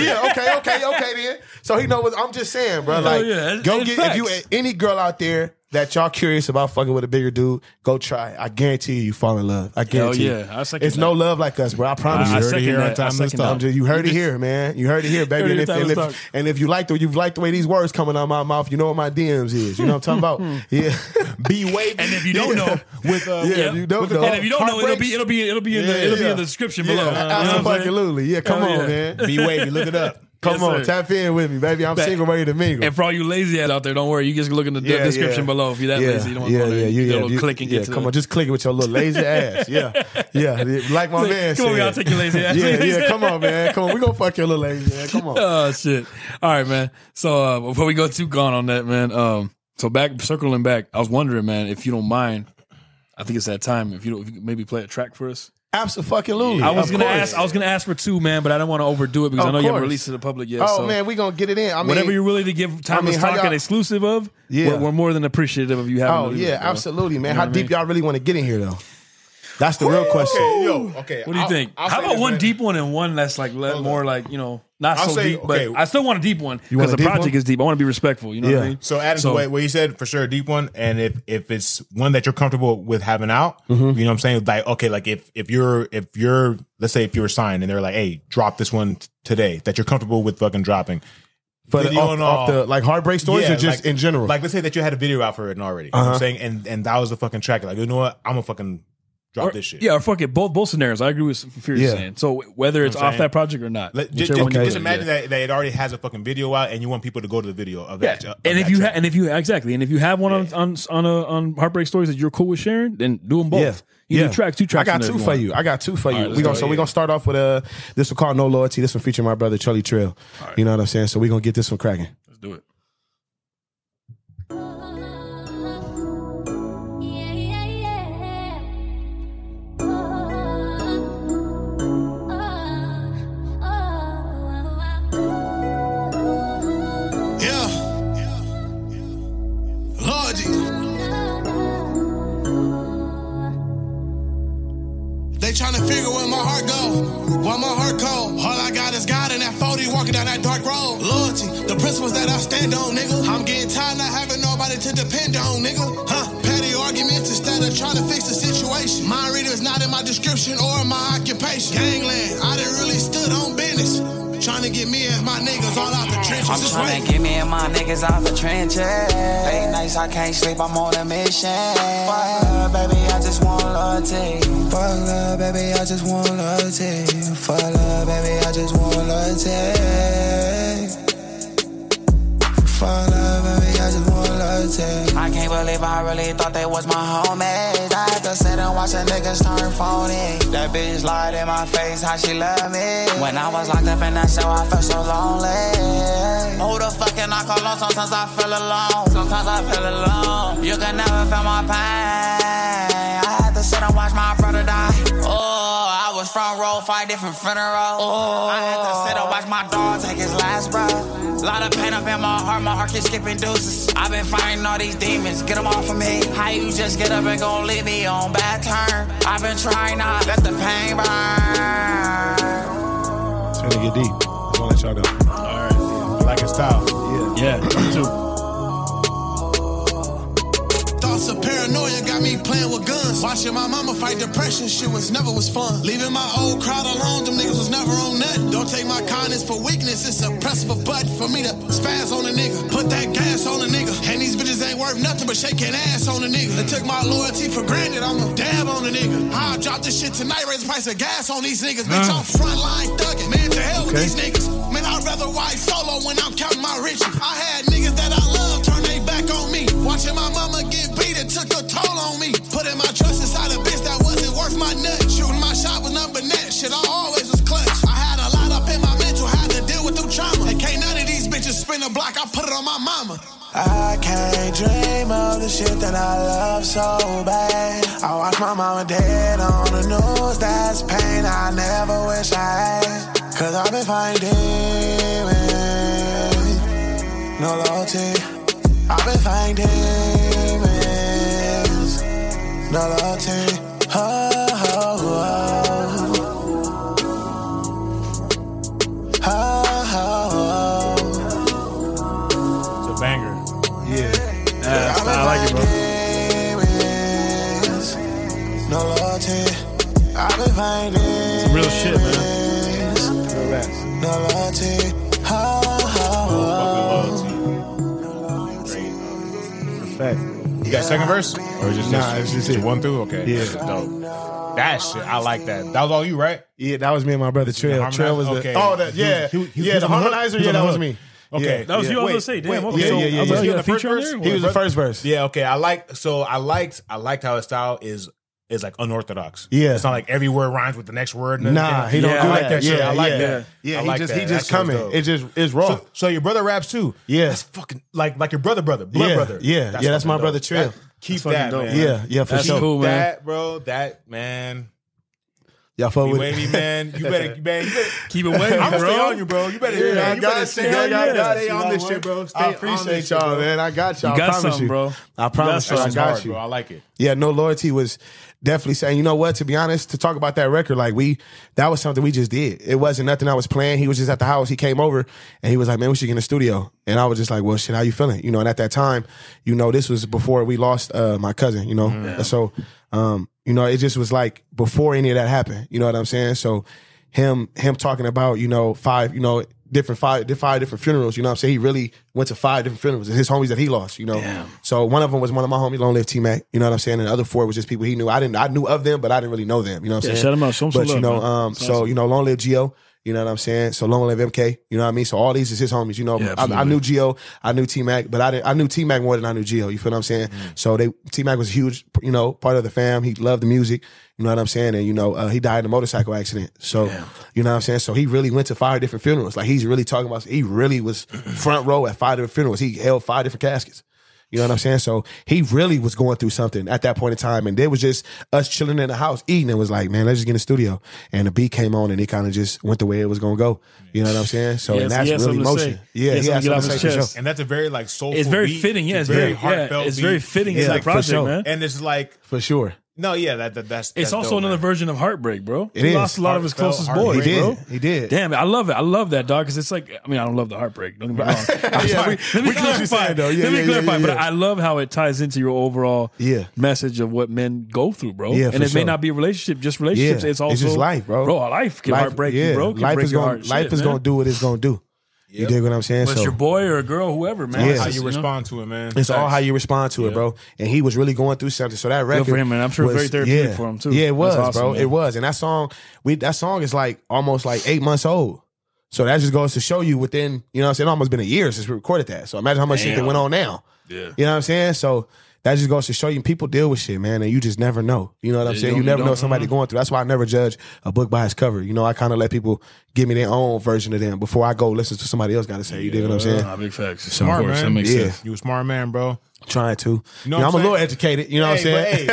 Yeah. Okay. Then. So he know what I'm just saying, bro. Like, yeah. go It's get facts. if you any girl out there that y'all curious about fucking with a bigger dude, go try it. I guarantee you fall in love. I guarantee yeah. you. I second It's that. no love like us, bro. I promise I you. second here that. on Time I to second Stop. that. You heard it here, man. You heard it here, baby. Heard it time to stop. And if you like the way these words coming out of my mouth, you know what my DMs is. You know what I'm talking about? Yeah. Be Wavvy. And if you don't know, with if you don't know. and if you don't know, Heartbreaks. it'll be in the description Yeah, below. You know what I'm saying? absolutely. Yeah, come Hell on, yeah. man. Be Wavvy. Look it up. Come Yes, on, sir. tap in with me, baby. I'm single, ready to mingle. And for all you lazy ass out there, don't worry. You just look in the description below if you're that lazy. You don't want to you click and get to come it. on, just click it with your little lazy ass. Yeah. Like my man said. Come on, y'all take your lazy ass. Yeah, come on, man. Come on, we gonna fuck your little lazy ass. Come on. Oh shit! All right, man. So before we go too gone on that, man. So circling back, I was wondering, man, if you don't mind, I think it's that time. If you could maybe play a track for us. Absolutely. I was Of gonna course. ask. I was gonna ask for 2, man, but I don't want to overdo it because I Of know you haven't course. released it to the public yet. Oh so man, we gonna get it in. I mean, whatever you're willing to give Timeless how Talk y'all- an exclusive of, Yeah. we're more than appreciative of you having. Oh to do yeah, it, bro. absolutely, man. You know How what I deep mean? y'all really want to get in here though? That's the real question. Okay. What do you think? How about one deep one and one that's like more like, you know, not I'll so say, deep, okay. but I still want a deep one want because a the deep project one? is deep. I want to be respectful. You know what I Yeah. mean? So Adam, what you said for sure, a deep one, and if it's one that you're comfortable with having out, you know what I'm saying? Like, okay, like if you're let's say if you were signed and they're like, hey, drop this one today that you're comfortable with fucking dropping. But Video and all. off the like Heartbreak Stories Yeah, or just like- in general? Like, let's say that you had a video out for it already. You know what I'm saying? And that was the fucking track. Like, you know what? I'm gonna fucking drop this shit. Yeah, or fuck it. Both scenarios. I agree with Furious Yeah. saying. So whether it's You know what I'm off that project or not. Just whichever one you just do, imagine yeah. that it already has a fucking video out, and you want people to go to the video of that. Yeah. of And that if you track. and if you have one on Heartbreak Stories that you're cool with sharing, then do them both. Yeah. You Yeah. do tracks, 2 tracks. I got in there 2 if for want. you. I got 2 for you. right, let's We're go. gonna start off with this one called No Loyalty. This one featuring my brother Charlie Trill. You know what I'm saying? So we're gonna get this one cracking. Let's do it. Yeah. Loyalty. They tryna figure where my heart go, why my heart cold. All I got is God and that 40 walking down that dark road. Loyalty, the principles that I stand on, nigga. I'm getting tired not having nobody to depend on, nigga. Petty arguments instead of trying to fix the situation. Mind readers not in my description or my occupation. Gangland, I done really stood on business. Trying to get me and my niggas all out the trenches. I'm It's tryna raining. get me and my niggas out the trenches. Late nights, I can't sleep, I'm on a mission. Fuck love, baby, I just want loyalty. Fuck love, baby, I just want loyalty. Fuck love, baby, I just want loyalty. Fuck love, baby, I just want loyalty. I can't believe I really thought they was my homies. I had to sit and watch the niggas turn phony. That bitch lied in my face, how she love me. When I was locked up in that cell, I felt so lonely. Who the fuck can I call on? Sometimes I feel alone. Sometimes I feel alone. You can never feel my pain. I had to sit and watch my brother die. Oh, I was front row, 5 different funerals. Oh, I had to sit and watch my dog take his last breath. Lot of pain up in my heart keeps skipping deuces. I've been fighting all these demons, get them off of me. How you just get up and gon' leave me on bad terms? I've been trying not to let the pain burn. It's gonna get deep. I wanna let y'all know. like his style. Yeah, me too. Thoughts of paranoia got me playing with guns. Watching my mama fight depression, shit never was fun. Leaving my old crowd alone, them niggas was never on nothing. Don't take my kindness for weakness, it's a press of a button for me to spaz on a nigga. Put that gas on a nigga. And these bitches ain't worth nothing but shaking ass on a nigga. They took my loyalty for granted, I'ma dab on a nigga. I'll drop this shit tonight, raise the price of gas on these niggas. Bitch, I'm frontline thugging, man, to hell with these niggas. Man, I'd rather ride solo when I'm counting my riches. I had niggas that I love turn they back on me. Watching my mama get beat, it took a toll on me. Putting my trust inside a bitch that wasn't worth my nut. Shooting my shot was number net, shit, I always was clutch. I had a lot up in my mental, had to deal with them trauma. And can't none of these bitches spin a block, I put it on my mama. I can't dream of the shit that I love so bad. I watch my mama dead on the news, that's pain I never wish I had. Cause I've been finding no loyalty. I've been finding no loyalty. Oh, oh, oh. Oh, oh. It's a banger. Yeah, I like it, bro. No loyalty. I've been finding Some real shit, man. Real raps. no loyalty. Oh, Fact. You got second verse? Or just It's just it. one through? Okay. Yeah. Dope. That shit, I like that. That was all you, right? Yeah, that was me and my brother Trill. The Trill was okay. the the harmonizer. Yeah, that was me. Okay. Yeah. That was you. I was gonna say, damn. Okay, so yeah. I was like, He you was got a the feature first on there? He was the first verse. Yeah, okay. I liked how his style is like unorthodox. Yeah. It's not like every word rhymes with the next word. Nah, he don't Yeah, do I like that. that shit. Yeah, I like yeah. that. Yeah, I like that. he That just shit's coming. dope. It's raw. So your brother raps too. Yeah. That's fucking like your brother, blood Yeah, brother. yeah. Yeah, that's my fucking brother dope. Trill. Keep That's that, fucking man. dope. Yeah, for That's sure. cool, man. That, bro, that, man. Y'all fuck Be with wavy, it. man. You better Keep it wavy, I'm gonna stay bro. on you, bro. You better, Yeah, you better stay on stay on this this shit, bro. I appreciate y'all, man. I got y'all. You got I promise something, you. bro. I promise you, I That's got hard, you. bro. I like it. Yeah, no loyalty was definitely saying, you know what, to be honest, to talk about that record, like that was something we just did. It wasn't nothing I was playing. He was just at the house. He came over and he was like, man, we should get in the studio. And I was just like, well, shit, how you feeling? You know, and at that time, you know, this was before we lost my cousin, you know? And so, you know, it just was like before any of that happened. You know what I'm saying? So him talking about, you know, five different funerals, you know what I'm saying? He really went to 5 different funerals. His homies that he lost, you know? Damn. So one of them was one of my homies, Long Live T-Mac, you know what I'm saying? And the other 4 was just people he knew. I knew of them, but I didn't really know them, you know what I'm saying? Shout him out, show him some But, love, you know, man. so, you know, Long Live Gio, you know what I'm saying? So Long Live MK, you know what I mean? So all these is his homies, you know? Yeah, I knew Gio, I knew T-Mac, but I knew T-Mac more than I knew Gio, you feel what I'm saying? So T-Mac was a huge, you know, part of the fam. He loved the music, you know what I'm saying? And, you know, he died in a motorcycle accident. So, you know what I'm saying? So he really went to 5 different funerals. Like, he's really talking about, he really was front row at 5 different funerals. He held 5 different caskets. You know what I'm saying? So he really was going through something at that point in time. And there was just us chilling in the house eating and was like, man, let's just get in the studio. And the beat came on and it kind of just went the way it was going to go. You know what I'm saying? So, and that's really emotion. Yeah, he had something to say for sure. And that's a very like soulful It's very beat. fitting. Yeah, it's very heartfelt. It's very fitting in the project, man. And it's like, For sure. no, yeah, that's It's also dope, another man. version of Heartbreak, bro. It He is. lost a lot of his closest boys, He bro. did. He did. Damn, I love it. I love that, dog, because it's like, I mean, I don't love the Heartbreak. Don't get me wrong. Yeah, Let me we get what you're clarify. saying, though. Yeah, Let me yeah, clarify. yeah, But yeah. I love how it ties into your overall message of what men go through, bro. Yeah, and for it may sure. not be a relationship, just relationships. Yeah. It's also It's just life, bro. Bro, life can heartbreak you, bro. Can Life break is your going. heart. Life is going to do what it's going to do. You dig what I'm saying? Whether it's your boy or a girl, whoever, man. Yeah. It's How just, you know? respond to it, man. It's all how you respond to it, bro. And he was really going through something. So that record for him, and I'm sure was, very therapeutic for him, too. Yeah, it was, That's awesome, bro. man. It was. And that song is like almost like 8 months old. So that just goes to show you within, you know what I'm saying, almost been a year since we recorded that. So imagine how much shit that went on now. Yeah. You know what I'm saying? So that just goes to show you people deal with shit, man, and you just never know. You know what I'm saying? You never know somebody going through. That's why I never judge a book by its cover. You know, I kind of let people give me their own version of them before I go listen to somebody else got to say. You dig what I'm saying? Big facts. Smart, Of course, man. that makes sense. You a smart man, bro. Trying to. You know I'm what a I'm little saying? educated. You know what I'm saying?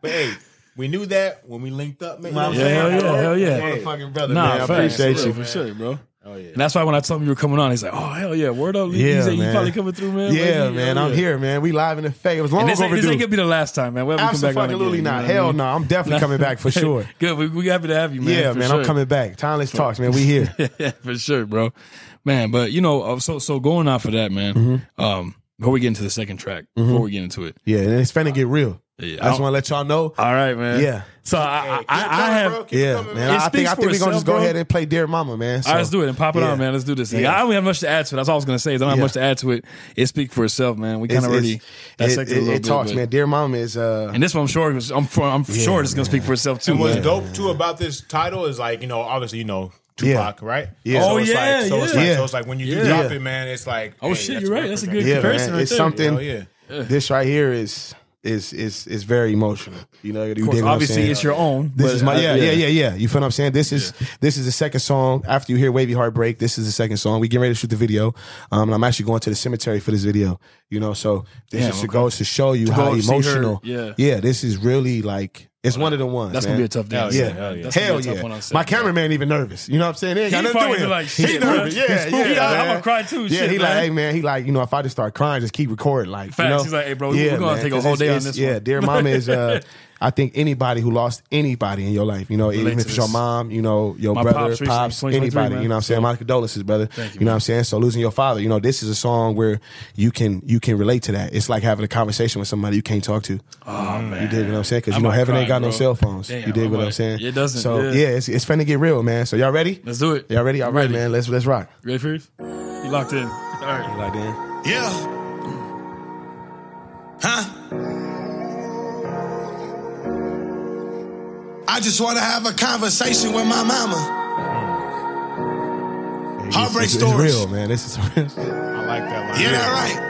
But hey, we knew that when we linked up, man. You know what I'm Yeah, saying? hell yeah. Motherfucking brother, Nah, man. I facts. appreciate you. For sure, bro. Oh, yeah. And that's why when I told him you were coming on, he's like, "Oh hell yeah, word up, Lee." Yeah, He said, man. "You probably coming through, man." Yeah, Like, man, I'm here, man. We live in the face. It was long And this overdue. ain't gonna be the last time, man. We'll have you come back on Absolutely again, not. you know Hell what I no. I'm definitely coming back for sure. Good. We happy to have you, man. Yeah, for man. sure. I'm coming back. Timeless Talks, man. We here. For sure, bro. Man, but so going off of that, man. Before we get into the second track, before we get into it, Yeah, and it's finna get real. Yeah, I just want to let y'all know. all right, man. Yeah. So I have. Yeah, man. I think we're gonna just go ahead and play Dear Mama, man. So, All right, let's do it and pop it yeah. on, man. Let's do this thing. Yeah. I don't have much to add to it. That's all I was gonna say. I don't have Yeah. much to add to it. It speaks for itself, man. We kind of already dissected it a little it bit. talks, but- man. Dear Mama is And this one, I'm sure, I'm sure it's gonna speak for itself too. And what's man. dope too about this title is like, obviously, Tupac, right? Yeah. So Oh, it's yeah, like, so it's yeah. like, so it's like when you do Yeah. drop it, man, it's like, Oh hey, shit, that's you're right. That's a good yeah, comparison man. right It's there. something. Hell yeah. This right here is very emotional. You know, you dig Of course, what I'm obviously, saying? it's your own. This but, is my yeah. You feel what I'm saying? This is the second song after you hear Wavvy Heartbreak. This is the second song. We getting ready to shoot the video. And I'm actually going to the cemetery for this video. So this just goes to show you how go see her, emotional. yeah. This is really like it's one of the ones. That's man. gonna be a tough day. Yeah, Hell yeah. That's gonna hell be a tough yeah. one on set, My man. cameraman even nervous. You know what I'm saying? He ain't got He nothing to probably do with like, it. shit, He bro. nervous. Yeah. I'm man. gonna cry too. Yeah, shit, he man. like, hey man, he like, if I just start crying, just keep recording. Like, Facts. He's like, hey, bro, we're gonna take a 'cause whole day on it's- this Yeah, one. Dear Mama is I think anybody who lost anybody in your life, even to if it's your this. mom, your My brother, pops recently, pops, 2023, anybody, man. you know what I'm saying? My condolences, brother. Thank you, know what I'm saying? So losing your father, this is a song where you can relate to that. It's like having a conversation with somebody you can't talk to. Oh man, You dig what I'm saying? Because I might heaven cry, ain't got no bro. cell phones. Damn, You dig I what I'm might. saying? It doesn't, So yeah. it's finna get real, man. So y'all ready? Let's do it. Y'all ready? All right, Ready. man. Let's rock. Ready for yours? You locked in. All right. Like that. Yeah. Huh? I just want to have a conversation with my mama. Heartbreak It's Stories. real, man. This is real shit. I like that line. Yeah, that right.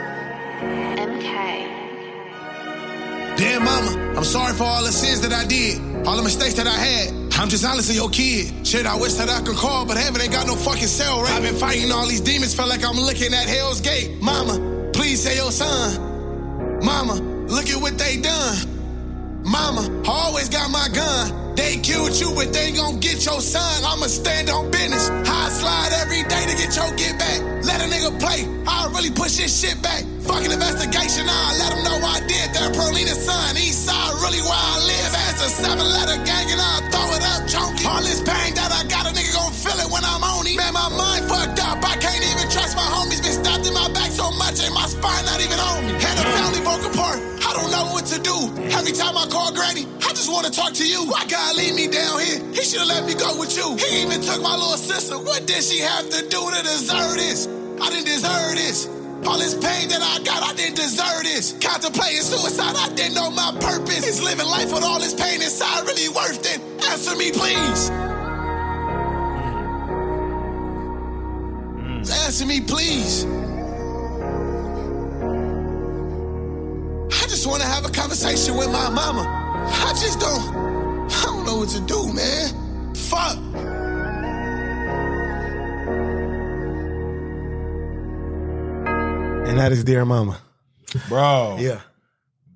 Dear mama, I'm sorry for all the sins that I did, all the mistakes that I had. I'm just honest to your kid. Shit, I wish that I could call, but heaven ain't got no fucking cell, right? I've been fighting all these demons, felt like I'm looking at hell's gate. Mama, please say your son. Mama, look at what they done. Mama, I always got my gun. They killed you, but they ain't gon' get your son. I'ma stand on business. I slide every day to get your get back. Let a nigga play. I'll really push this shit back. Fucking investigation, I'll let them know I did that. Perlina's son, east side, really where I live. As a 7-letter gang and I'll throw it up, chunky. All this pain that I got, a nigga gon' feel it when I'm on it. Man, my mind fucked up. I can't even trust my homies. Been stabbed in my back so much, and my spine not even on me. Had a family broke apart. I don't know what to do. Every time I call Granny, I just wanna talk to you. Why God leave me down here? He should've let me go with you. He even took my little sister. What did she have to do to deserve this? I didn't deserve this. All this pain that I got, I didn't deserve this. Contemplating suicide, I didn't know my purpose. Is living life with all this pain inside really worth it? Answer me, please. Answer me, please. I just want to have a conversation with my mama. I don't know what to do, man. Fuck. And that is Dear Mama. Bro. Yeah.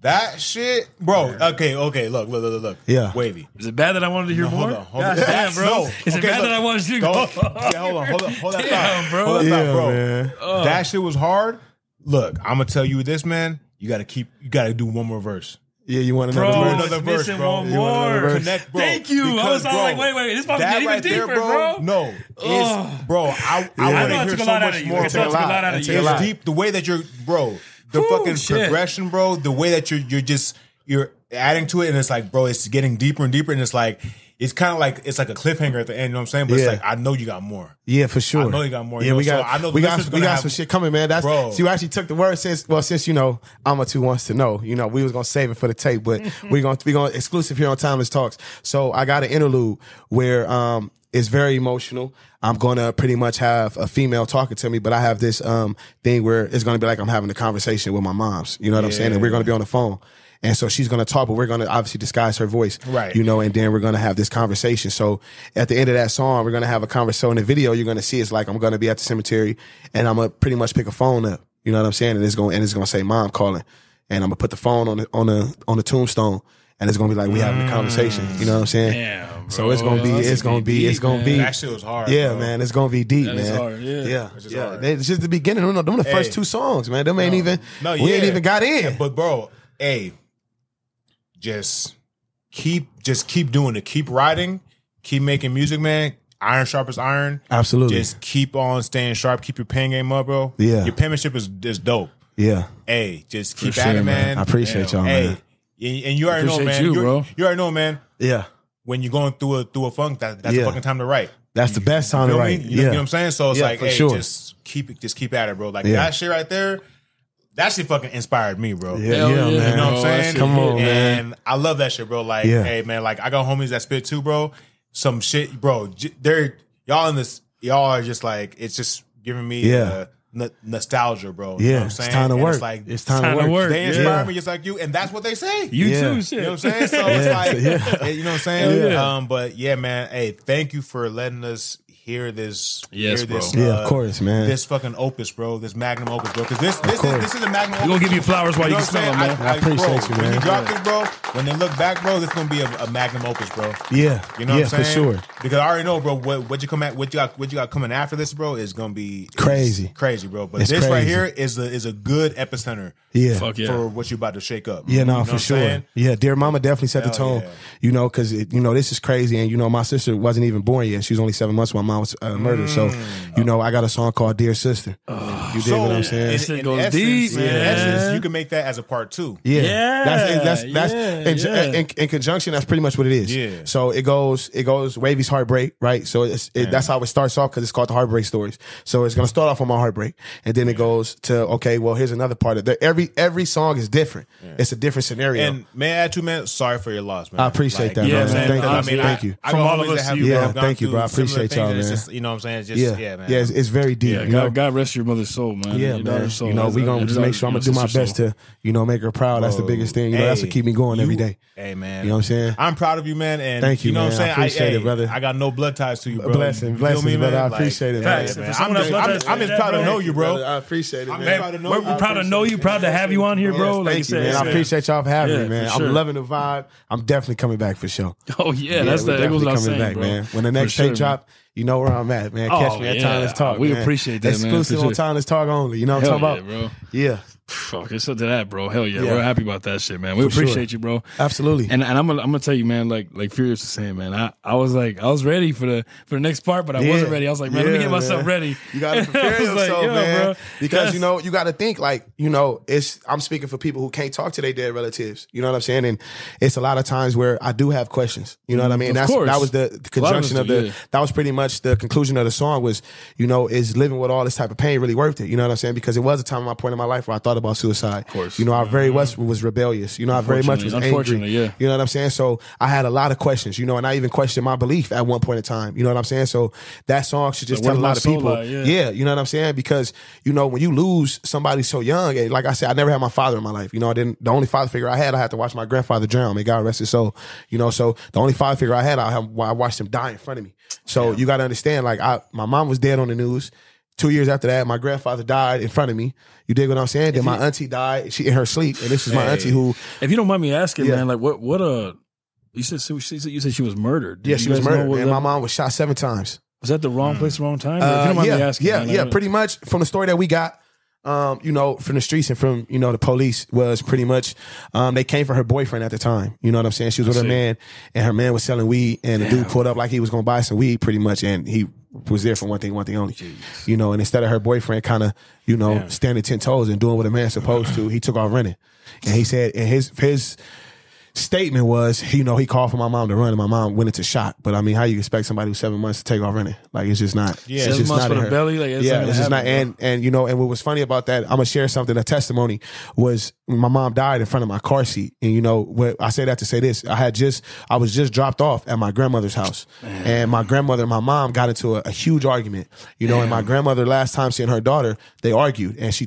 That shit, bro. Okay. Look. Yeah. Wavy. Is it bad that I wanted to hear more? Hold on. God damn, bro. No. Is it Okay, bad look. that I wanted you to Go. go? Yeah, hold that Damn, thought, bro. Hold that Yeah, thought, bro. man. That shit was hard. Look, I'm gonna tell you this, man. You gotta do one more verse. Yeah, you want Bro, another it's verse? another verse, missing bro. one You want another more. verse? Connect, bro. Thank you. I Because, was bro, like, wait. This about to that get even right there, deeper, bro. No, it's bro. I I want know to I hear took a so lot out much of you. more. I took a lot out of you. It's deep. The way that you're, bro. The fucking shit. progression, bro. The way that you're adding to it, and it's like, bro, it's getting deeper and deeper, and it's like. It's kind of like it's like a cliffhanger at the end, you know what I'm saying? But it's Yeah. like I know you got more. Yeah, for sure. I know you got more. Yeah, you know? we got. So I know we got listeners gonna have- some shit coming, man. That's Bro. See, you actually took the word since Alma 2 wants to know. We was gonna save it for the tape, but we gonna exclusive here on Timeless Talks. So I got an interlude where it's very emotional. I'm gonna pretty much have a female talking to me, but I have this thing where it's gonna be like I'm having a conversation with my moms. You know what I'm saying? And we're gonna be on the phone. And so she's going to talk, but we're going to obviously disguise her voice. Right. And then we're going to have this conversation. So at the end of that song, we're going to have a conversation. So in the video, you're going to see it's like I'm going to be at the cemetery and I'm going to pretty much pick a phone up. You know what I'm saying? And it's going to say mom calling. And I'm going to put the phone on the tombstone. and it's gonna be like we having a conversation. You know what I'm saying? Damn, bro. So it's gonna be. That shit was hard. Yeah, bro. man, it's gonna be deep, That man. is hard, yeah. Yeah. It's just the beginning. Them the first 2 songs, man. Them ain't even. We ain't even got in. Yeah, but bro, hey, just keep doing it. Keep writing. Keep making music, man. Iron sharp as iron. Absolutely. Just keep on staying sharp. Keep your pen game up, bro. Yeah. Your penmanship is dope. Yeah. Hey, just keep For at sure, it, man. I appreciate y'all, Hey, man. and you already know, Appreciate man. you, bro. You already know, man. Yeah. When you're going through a funk, that's the Yeah. fucking time to write. That's the best time to Feel me? write. You know what I'm saying? So it's like, for hey, sure. just keep at it, bro. Like Yeah. that shit right there. That shit fucking inspired me, bro. Yeah, Hell yeah, man. You know what I'm bro, saying? that shit Come on, and man. I love that shit, bro. Like, Yeah. hey, man, like I got homies that spit too, bro. Some shit, bro. They're y'all are just like, it's just giving me nostalgia, bro. You know what I'm saying? It's time to And work. It's like, It's time to work. they inspire Yeah. me just like you, and that's what they say. You Yeah. too, shit. You know what I'm saying? So it's like, you know what I'm saying? Hell yeah. But yeah, man. Hey, thank you for letting us hear this. Yes, bro. Yeah, of course, man. This fucking opus, bro. This magnum opus, bro. Because this is a magnum opus. We're gonna give you flowers while you can know what smell I'm them, saying? man. I appreciate bro, you, man. When you drop this, bro, when they look back, bro, this is gonna be a magnum opus, bro. Yeah. You know what I'm saying? for sure. Because I already know, bro, what you got coming after this, bro, is gonna be Crazy. crazy, bro. But It's this right crazy. here is a good epicenter. Yeah. Fuck yeah. For what you about to shake up. Yeah, You know no, what for I'm sure. saying? Yeah, Dear Mama definitely set the Hell tone. yeah. You know, because this is crazy, and my sister wasn't even born yet. She was only 7 months when my mom was murdered. So, I got a song called Dear Sister. You dig what I'm saying? This shit goes deep, in man. essence, you can make that as a part 2. Yeah, that's yeah. in conjunction. That's pretty much what it is. Yeah. So it goes Wavvy's Heartbreak, right? So that's how it starts off because it's called the Heartbreak Stories. So it's gonna start off on my heartbreak, and then it goes to here's another part of it. Every song is different. It's a different scenario. And may I add to, man, sorry for your loss, man. I appreciate that, yeah, man. man. Thank you. Honestly, Thank you. I From got all homies of us that have, to you, bro. have gone Thank you, bro. I through similar appreciate things, y'all, and it's man. just, you know what I'm saying? It's just, Yeah, man. yeah, it's very deep. Yeah, God rest your mother's soul, man. Yeah, Your man. daughter's soul. We gonna just make sure I'm gonna do my best to, make her proud. That's the biggest thing. That's what keep me going every day. Hey, man. You know what I'm saying? I'm proud of you, man. And Thank you, know what I'm man. saying? I appreciate it, brother. I got no blood ties to you, bro. Blessings, You feel me, brother. man? I appreciate it, Facts. man. For someone else I'm just proud to know you, bro. I appreciate it, I'm man. proud to know We're you. proud to know you. Proud to have you on here, bro. Yes, Like you thank you, said, man. I appreciate y'all for having me, man. for sure. I'm loving the vibe. I'm definitely coming back for sure. Oh yeah, that's we're that goes definitely without coming saying, back, bro. man. When the next For sure, tape drop, you know where I'm at, man. Catch Oh, me at yeah. Timeless Talk. We man. appreciate that, man, Exclusive for on sure. Timeless Talk only. You know what I'm Hell talking yeah, about? bro. Yeah. Fuck, it's up to that, bro. Hell yeah. Yeah. We're happy about that shit, man. We For sure. appreciate you, bro. Absolutely. And I'm gonna tell you, man, like Furious was saying, man, I was ready for the next part, but I wasn't ready. I was like, man, let me get myself ready. You gotta prepare I was like, yourself, yo, man. bro. Because you gotta think I'm speaking for people who can't talk to their dead relatives. You know what I'm saying? And it's a lot of times where I do have questions. You know what I mean? Of That course. was the conjunction A lot of of us do, that was pretty much the conclusion of the song was, is living with all this type of pain really worth it? You know what I'm saying? Because it was a time in my point in my life where I thought about suicide. Of course. I very much was rebellious. I very much was angry. Unfortunately, yeah. You know what I'm saying? So I had a lot of questions, and I even questioned my belief at one point in time. You know what I'm saying? So that song should just Like, tell a where's lot of my soul people. at? Yeah. You know what I'm saying? Because, when you lose somebody so young, and like I said, I never had my father in my life. The only father figure I had to watch my grandfather drown. May God rest his soul. So the only father figure I had, I watched him die in front of me. So you got to understand, my mom was dead on the news. 2 years after that, my grandfather died in front of me. You dig what I'm saying? Then my auntie died. She in her sleep, and this is my auntie who. If you don't mind me asking, Yeah. man, like what you said she was murdered. Yeah, Did she you was guys know murdered. what Man, that- my mom was shot 7 times. Was that the wrong place, wrong time? If you don't mind me asking, man, Pretty much from the story that we got, from the streets and from, the police was pretty much, they came for her boyfriend at the time. You know what I'm saying? She was with her man, and her man was selling weed, and the dude pulled up like he was going to buy some weed pretty much, and he was there for one thing only. Jeez. And instead of her boyfriend kind of, standing 10 toes and doing what a man's supposed to, he took off running. And he said, and his statement was, he called for my mom to run, and my mom went into shock. But I mean, how you expect somebody who's 7 months to take off running? Like, it's just not. Yeah, it's 7 just months not for in the her. belly. Like, It's just not. And what was funny about that, I'm gonna share something. A testimony was when my mom died in front of my car seat, and what I say that to say this: I was just dropped off at my grandmother's house, and my grandmother and my mom got into a huge argument. And my grandmother, last time seeing her daughter, they argued, and she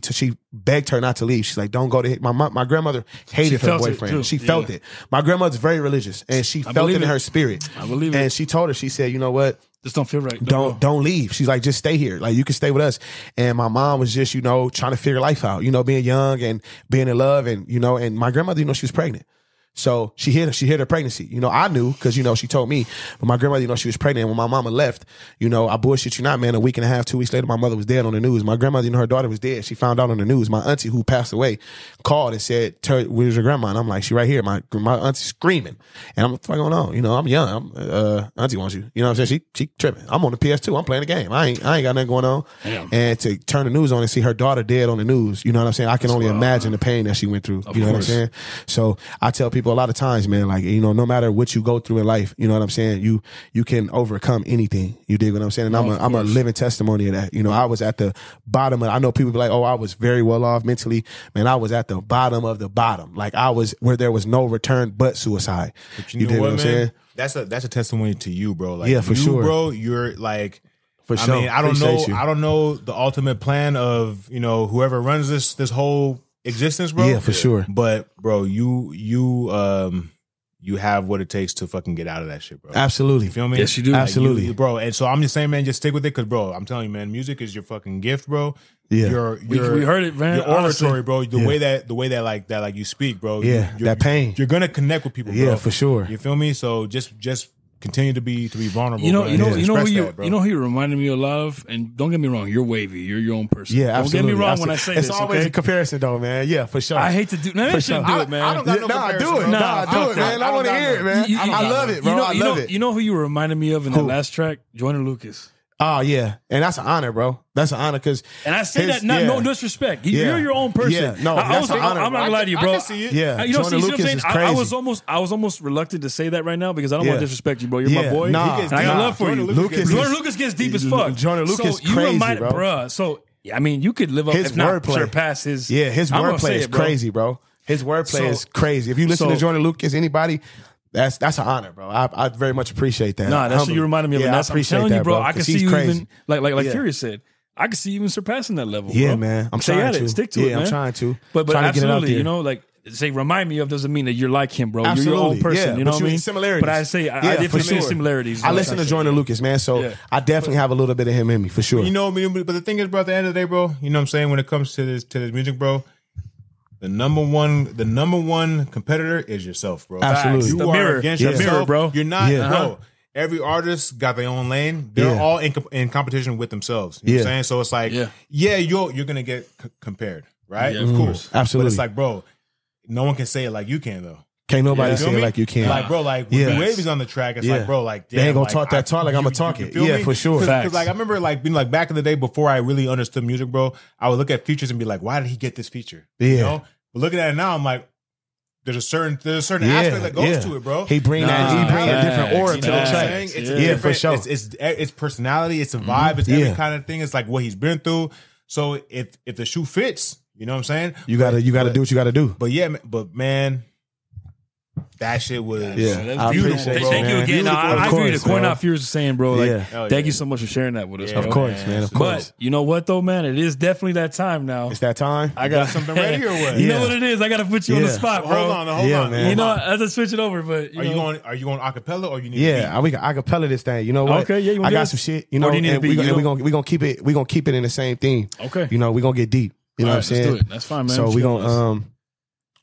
begged her not to leave. She's like, "Don't go to my grandmother hated her boyfriend. She felt it. My grandmother's very religious, and she felt it in her spirit. I believe it. And she told her, she said, "You know what? Just don't feel right. Don't leave." She's like, "Just stay here. Like, you can stay with us." And my mom was just, trying to figure life out, being young and being in love, and and my grandmother, she was pregnant. So she hid her pregnancy. You know, I knew because, you know, she told me. But my grandmother, you know, she was pregnant. And when my mama left, you know, I bullshit you not, man, a week and a half, 2 weeks later, my mother was dead on the news. My grandmother, you know, her daughter was dead. She found out on the news. My auntie, who passed away, called and said, where's your grandma? And I'm like, she right here. My auntie's screaming. And I'm like, what's going on? You know, I'm young. Auntie wants you. You know what I'm saying? She tripping. I'm on the PS2. I'm playing the game. I ain't got nothing going on. Damn. And to turn the news on and see her daughter dead on the news, you know what I'm saying? I can only imagine the pain that she went through. You know what I'm saying? So I tell people a lot of times, man, like, you know, no matter what you go through in life, you know what I'm saying? You can overcome anything. You dig what I'm saying? And I'm a living testimony of that. You know, I was at the bottom I know people be like, oh, I was very well off mentally. Man, I was at the bottom of the bottom. Like I was where there was no return but suicide. But you know what, man? Saying? That's a testimony to you, bro. Like, yeah, for sure, bro. You're like, for sure. I mean, I don't know the ultimate plan of, you know, whoever runs this whole existence, bro. Yeah, for sure. But bro, you have what it takes to fucking get out of that shit, bro. Absolutely. You feel me? Yes, you do. Like, absolutely, bro. And so I'm just saying, man, just stick with it, because, bro, I'm telling you, man, music is your fucking gift, bro. Yeah, we heard it, man. Your oratory, bro. The way that like you speak, bro. Yeah, that pain. You're gonna connect with people, bro. Yeah, for sure. You feel me? So just continue to be vulnerable. You know who you reminded me a lot of, and don't get me wrong, you're Wavy. You're your own person. Yeah, absolutely. Don't get me wrong when I say it's this. It's always okay? a comparison, though, man. Yeah, for sure. I hate to do. No, shouldn't do it, man. I don't got no comparison. Do it. Bro. Do it, man. I want to hear it, man. I love it, bro. I love it. You know who you reminded me of in that last track? Joyner Lucas. Oh, yeah. And that's an honor, bro. That's an honor because... And I say that no disrespect. You're your own person. Yeah, no, that's an honor. I'm not going to lie to you, bro. I can see it. Yeah, you know, Joyner Lucas is crazy. I was almost reluctant to say that right now because I don't want to disrespect you, bro. You're my boy. Nah, and I got love for you. Joyner Lucas gets deep as fuck. Joyner Lucas is crazy, bro. Bruh, so, I mean, you could live up, if not surpass his... Yeah, his wordplay is crazy, bro. His wordplay is crazy. If you listen to Joyner Lucas, anybody... That's an honor, bro. I very much appreciate that. Nah, that's what you reminded me of. Yeah, and that's, I appreciate I'm telling that, you, bro. bro, I can see you crazy. even like Furious said. I can see you even surpassing that level. Yeah, bro. man. I'm Stay trying at to it. Stick to it, man. I'm trying to. But trying to get it out absolutely, there. you know, like say remind me of doesn't mean that you're like him, bro. Absolutely. You're your own person. Yeah, you know but what I mean? Similarities. But I say I definitely see similarities. I listen to Joyner Lucas, man. So I definitely have a little bit of him in me for sure. You know, but the thing is, bro, at the end of the day, bro, you know what I'm saying? When it comes to this music, bro, the number one competitor is yourself, bro. Absolutely. You the are mirror. against The yourself. mirror, bro. You're not, Yeah. bro. Every artist got their own lane. They're all in competition with themselves. You know what I'm saying? So it's like, you're gonna get compared, right? Yeah, of course. Absolutely. But it's like, bro, no one can say it like you can, though. Can't nobody say it like you can. Like, bro, like when Wavvy's on the track, it's like, bro, like they ain't gonna like, talk that talk like I'm gonna talk it. Yeah, for sure. Because like I remember like being like back in the day before I really understood music, bro, I would look at features and be like, why did he get this feature? Yeah. You know? But looking at it now, I'm like, there's a certain aspect that goes to it, bro. He bring a different aura to the track. It's for sure. It's personality, it's a vibe, it's every kind of thing. It's like what he's been through. So if the shoe fits, you know what I'm saying? You gotta do what you gotta do. But yeah, but man, that shit was I beautiful, appreciate bro. Thank you again. No, I agree with the Coin Out Furious is saying, bro. Like, thank you so much for sharing that with us. Of course, man. Of course. But you know what, though, man? It is definitely that time now. It's that time. I got something ready or what? You know what it is? I got to put you on the spot, bro. Hold on, man. You know, I have to switch it over, but are you going acapella or you need? We got acapella this thing. You know what? Okay, yeah. I got some shit. You know, and we gonna keep it in the same theme. Okay. You know, we gonna get deep. You know what I'm saying? Let's do it. That's fine, man. So we gonna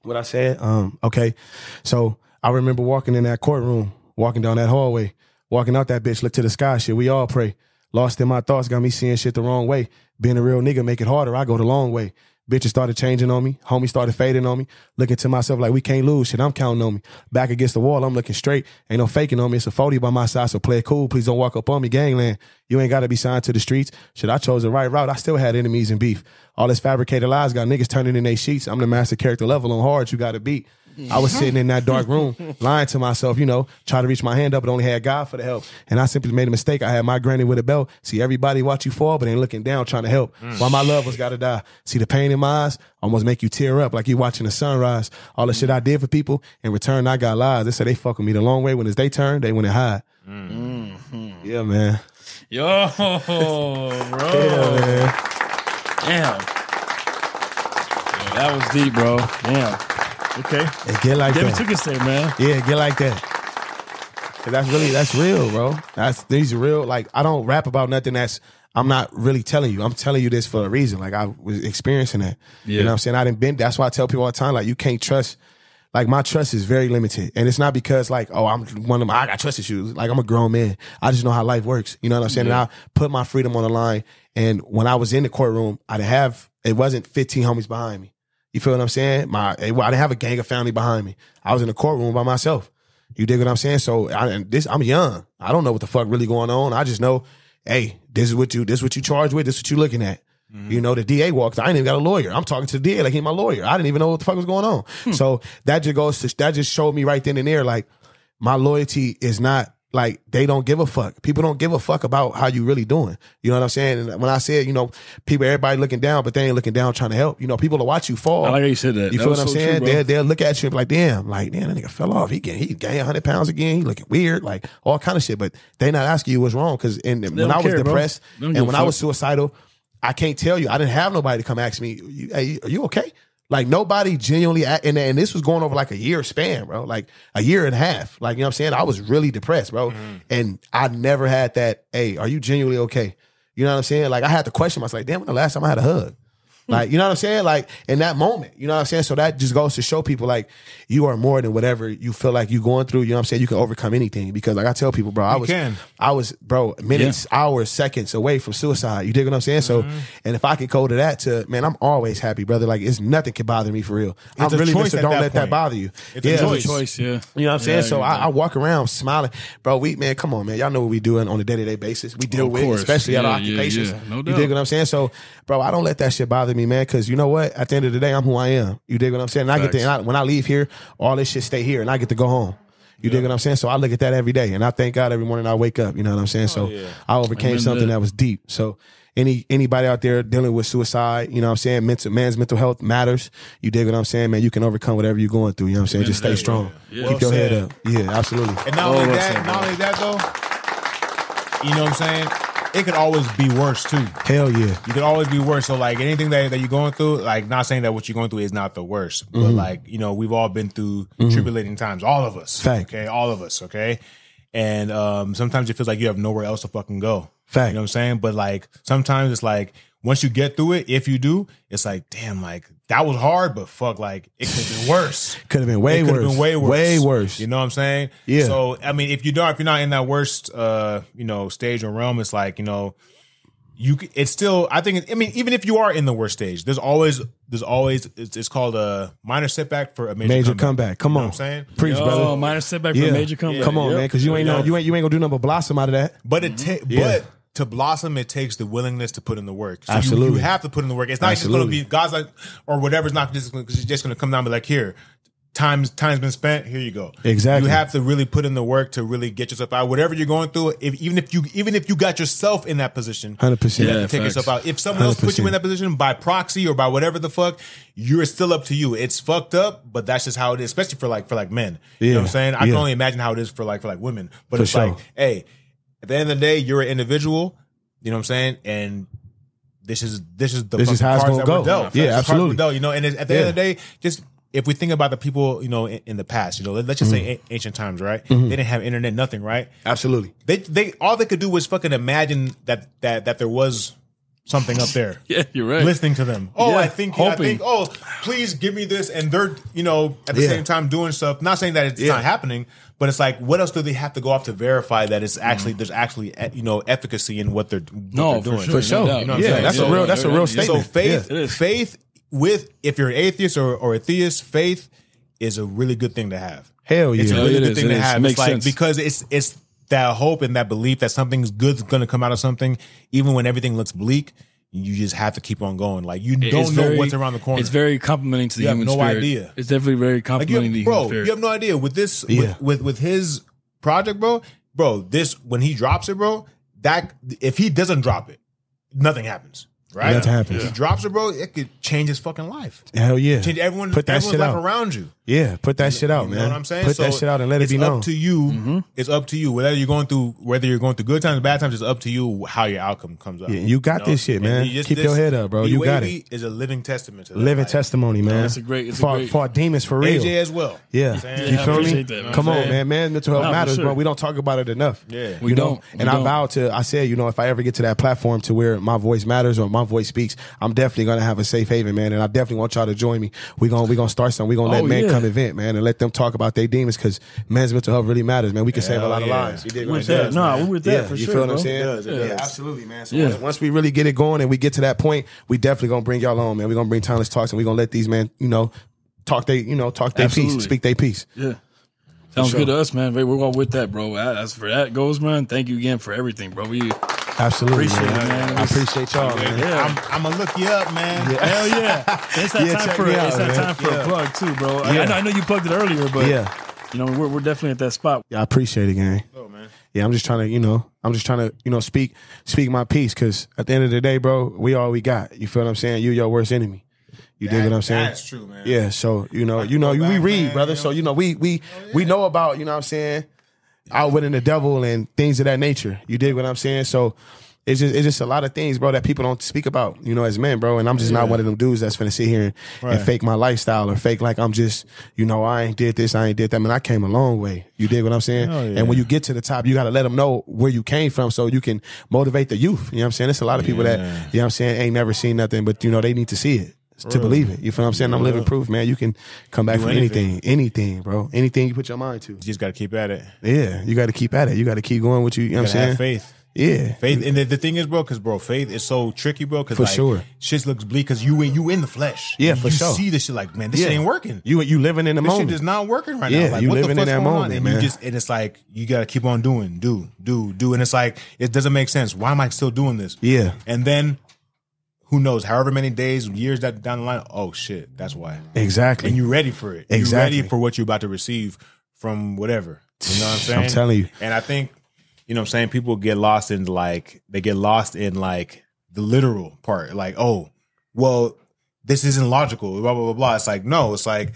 what I said. Okay. So I remember walking in that courtroom, walking down that hallway, walking out that bitch, look to the sky, shit. We all pray. Lost in my thoughts, got me seeing shit the wrong way. Being a real nigga make it harder. I go the long way. Bitches started changing on me. Homies started fading on me. Looking to myself like we can't lose. Shit, I'm counting on me. Back against the wall, I'm looking straight. Ain't no faking on me. It's a 40 by my side, so play it cool. Please don't walk up on me, gangland. You ain't got to be signed to the streets. Shit, I chose the right route. I still had enemies and beef. All this fabricated lies got niggas turning in their sheets. I'm the master character level on hard. You got to beat. I was sitting in that dark room, lying to myself, you know, trying to reach my hand up, but only had God for the help. And I simply made a mistake. I had my granny with a belt. See everybody watch you fall, but ain't looking down, trying to help. Why my loved ones gotta die. See the pain in my eyes, almost make you tear up like you watching the sunrise. All the shit I did for people, in return, I got lies. They said they fuck with me the long way. When it's they turn, they went and hide. Yeah, man. Yo, bro. Yeah, man. Damn. Yo, that was deep, bro. Damn. Okay. It get like David that. took it, say, man. Yeah, get like that. That's real, bro. These are real. Like, I don't rap about nothing I'm not really telling you. I'm telling you this for a reason. Like, I was experiencing that. Yeah. You know what I'm saying? That's why I tell people all the time, like, you can't trust like my trust is very limited, and it's not because like, oh, I'm one of them. I got trust issues. Like I'm a grown man. I just know how life works. You know what I'm saying? Yeah. And I put my freedom on the line. And when I was in the courtroom, it wasn't 15 homies behind me. You feel what I'm saying? I didn't have a gang of family behind me. I was in the courtroom by myself. You dig what I'm saying? So I'm young. I don't know what the fuck really going on. I just know, hey, this is what you charged with. This is what you looking at. Mm-hmm. You know, the DA walks. I ain't even got a lawyer. I'm talking to the DA like he's my lawyer. I didn't even know what the fuck was going on. So that just showed me right then and there, like my loyalty is not like they don't give a fuck. People don't give a fuck about how you really doing. You know what I'm saying? And when I said, you know, everybody looking down, but they ain't looking down trying to help. You know, people will watch you fall. I like how you said that. You feel what I'm saying? They'll look at you and be like, damn, that nigga fell off. He gained 100 pounds again. He looking weird, like all kind of shit. But they not asking you what's wrong. Because when I was depressed and when I was suicidal, I can't tell you. I didn't have nobody to come ask me, hey, are you okay? Like nobody genuinely, and this was going over like a year span, bro. Like a year and a half. Like, you know what I'm saying? I was really depressed, bro. And I never had that, hey, are you genuinely okay? You know what I'm saying? Like I had to question myself, like, damn, when the last time I had a hug? Like, you know what I'm saying? Like in that moment, you know what I'm saying? So that just goes to show people like you are more than whatever you feel like you're going through. You know what I'm saying? You can overcome anything because like I tell people, bro, I was minutes, hours, seconds away from suicide. You dig what I'm saying? So, and if I could go to that man, I'm always happy, brother. Like it's nothing can bother me for real. I'm really Mr. Don't let that bother you. It's a choice, yeah. You know what I'm saying? So I walk around smiling. Bro, man, come on, man. Y'all know what we doing on a day-to-day basis. We deal with, especially at our occupations. No doubt. You dig what I'm saying? So, bro, I don't let that shit bother me, man, because you know what? At the end of the day, I'm who I am. You dig what I'm saying? And I get to, when I leave here, all this shit stay here, and I get to go home. You dig what I'm saying? So I look at that every day, and I thank God every morning I wake up. You know what I'm saying? I overcame something that was deep. So anybody out there dealing with suicide, you know what I'm saying? Man's mental health matters. You dig what I'm saying, man? You can overcome whatever you're going through. You know what I'm saying? Just stay strong. Keep your head up. Yeah, absolutely. And not only that though, you know what I'm saying? It could always be worse too. Hell yeah. You could always be worse. So like anything that you're going through, like not saying that what you're going through is not the worst, but like, you know, we've all been through tribulating times. All of us. Fact. Okay. All of us. Okay. And sometimes it feels like you have nowhere else to fucking go. Fact. You know what I'm saying? But like sometimes it's like once you get through it, if you do, it's like, damn, like that was hard, but fuck, like it could have been worse. Could have been way worse. Way worse. You know what I'm saying? Yeah. So I mean, if you're not in that worst, you know, stage or realm, it's like, you know, it's still. I think. I mean, even if you are in the worst stage, there's always. It's called a minor setback for a major comeback. Come on, you know what I'm saying? Preach, brother. Minor setback for a major comeback. Come on, man, because you ain't gonna do nothing but blossom out of that. But but to blossom, it takes the willingness to put in the work. So Absolutely, you have to put in the work. It's not just going to be God's like or whatever. It's not just going to come down and be like, here, time's been spent. Here you go. Exactly. You have to really put in the work to really get yourself out. Whatever you're going through, even if you got yourself in that position, 100%, you have to take yourself out. If someone else puts you in that position by proxy or by whatever the fuck, you're still up to you. It's fucked up, but that's just how it is. Especially for like men. You know what I'm saying? I can only imagine how it is for like women. But it's like, hey, at the end of the day, you're an individual. You know what I'm saying? And this is how it's gonna go. Dealt. Yeah, absolutely. Dealt, you know, and at the end of the day, just if we think about the people, you know, in the past, you know, let's just say ancient times, right? They didn't have internet, nothing, right? Absolutely. They all they could do was fucking imagine that there was something up there. Yeah, you're right. Listening to them. Oh, Yeah, I think, oh, please give me this. And they're, you know, at the same time doing stuff. Not saying that it's not happening, but it's like, what else do they have to go off to verify that it's actually, there's actually, you know, efficacy in what they're doing? For sure. No doubt. You know what I'm saying? That's a real statement. So faith with, if you're an atheist or a theist, faith is a really good thing to have. Hell yeah. It's a really good thing to have. It It's like, makes sense. because it's that hope and that belief that something's good's going to come out of something, even when everything looks bleak. You just have to keep on going. Like, you don't know what's around the corner. It's very complimenting to the human spirit. You have no idea. It's definitely very complimenting to the human spirit. You have no idea. With this, with his project, bro, this, when he drops it, bro, that, if he doesn't drop it, nothing happens. Right? Nothing happens. If he drops it, bro, it could change his fucking life. Hell yeah. Change everyone's Put that shit life out around you. Yeah, put that shit out, You man. know what I'm saying? Put that shit out and let it be known. It's up to you. It's up to you. Whether you're going through good times, bad times, it's up to you how your outcome comes out. Yeah, you got this shit, man. Keep your head up, bro. You got it. Is a living testament to that. Living testimony, man. It's a great for demons for real. AJ as well. Yeah. You feel me? that, Come on, man. Mental health matters, bro. We don't talk about it enough. Yeah. We don't. And I vowed to, I said, you know, if I ever get to that platform to where my voice matters or my voice speaks. I'm definitely gonna have a safe haven, man, and I definitely want y'all to join me. We gonna start something. We gonna let men come event, man, and let them talk about their demons, because men's mental health really matters, man. We can save a lot of lives. You dig what I'm saying? No, we're with that for you sure. feel what I'm saying? Yeah, absolutely, man. So once we really get it going and we get to that point, we definitely gonna bring y'all on, man. We're gonna bring Timeless Talks, and we're gonna let these men, talk their piece, speak their piece. Yeah. Sounds good to us, man. We're all with that, bro. As for that goes, man, thank you again for everything, bro. We absolutely appreciate it, man. I appreciate y'all, man. Yeah. I'm gonna look you up, man. Yeah. Hell yeah. It's that time for a plug too, bro. I know you plugged it earlier, but we're definitely at that spot. Yeah, I appreciate it, gang. Oh, man. Yeah, I'm just trying to, speak my piece, because at the end of the day, bro, we all we got. You feel what I'm saying? You your worst enemy. You dig what I'm saying? That's true, man. Yeah, so we read, brother. So we know about, outwitting the devil and things of that nature. You dig what I'm saying? So it's just a lot of things, bro, that people don't speak about, as men, bro. And I'm just not one of them dudes that's finna sit here and fake my lifestyle, or fake like I'm just, I ain't did this, I ain't did that. Man, I came a long way. You dig what I'm saying? And when you get to the top, you got to let them know where you came from, so you can motivate the youth. You know what I'm saying? There's a lot of people that, ain't never seen nothing, but they need to see it to believe it. You feel what I'm saying? I'm living proof, man. You can come back from anything, bro. Anything you put your mind to. You just got to keep at it. Yeah, you got to keep at it. You got to keep going with you know what I'm saying? Have faith. Yeah. Faith. And the thing is, bro, because, bro, faith is so tricky, bro, because, sure. Shit looks bleak because you in the flesh. Yeah, for sure. You see this shit like, man, this shit ain't working. You living in the moment. This shit is not working right now. Yeah, like, you what living the in that moment, and man. and it's like, you got to keep on doing, do. And it's like, it doesn't make sense. Why am I still doing this? Yeah. And then, who knows, however many days, years down the line, oh shit, that's why. Exactly. And you're ready for it. Exactly. You're ready for what you're about to receive from whatever. You know what I'm saying? I'm telling you. And I think, people get lost in the literal part. Like, oh, well, this isn't logical, blah, blah, blah, blah. It's like, no, it's like,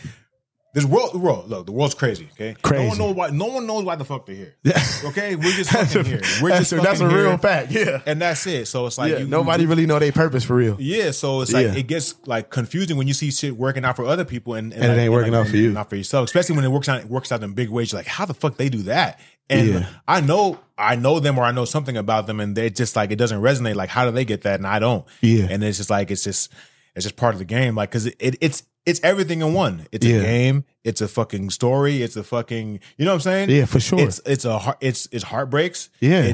this world, look, the world's crazy, okay? Crazy. No one knows why the fuck they're here. Okay? We're just fucking here. That's a real fact, yeah. And that's it. So it's like, nobody really know their purpose for real. Yeah, so it's like, it gets like confusing when you see shit working out for other people and it ain't working out for you. Not for yourself. Especially when it works out in big ways. You're like, how the fuck they do that? And I know them, or I know something about them, and they're just like, it doesn't resonate. Like, how do they get that? And I don't. Yeah. And it's just like, it's just part of the game. Like, cause it's everything in one. It's a game. It's a fucking story. It's a fucking, you know what I'm saying? Yeah, for sure. It's heartbreaks. Yeah.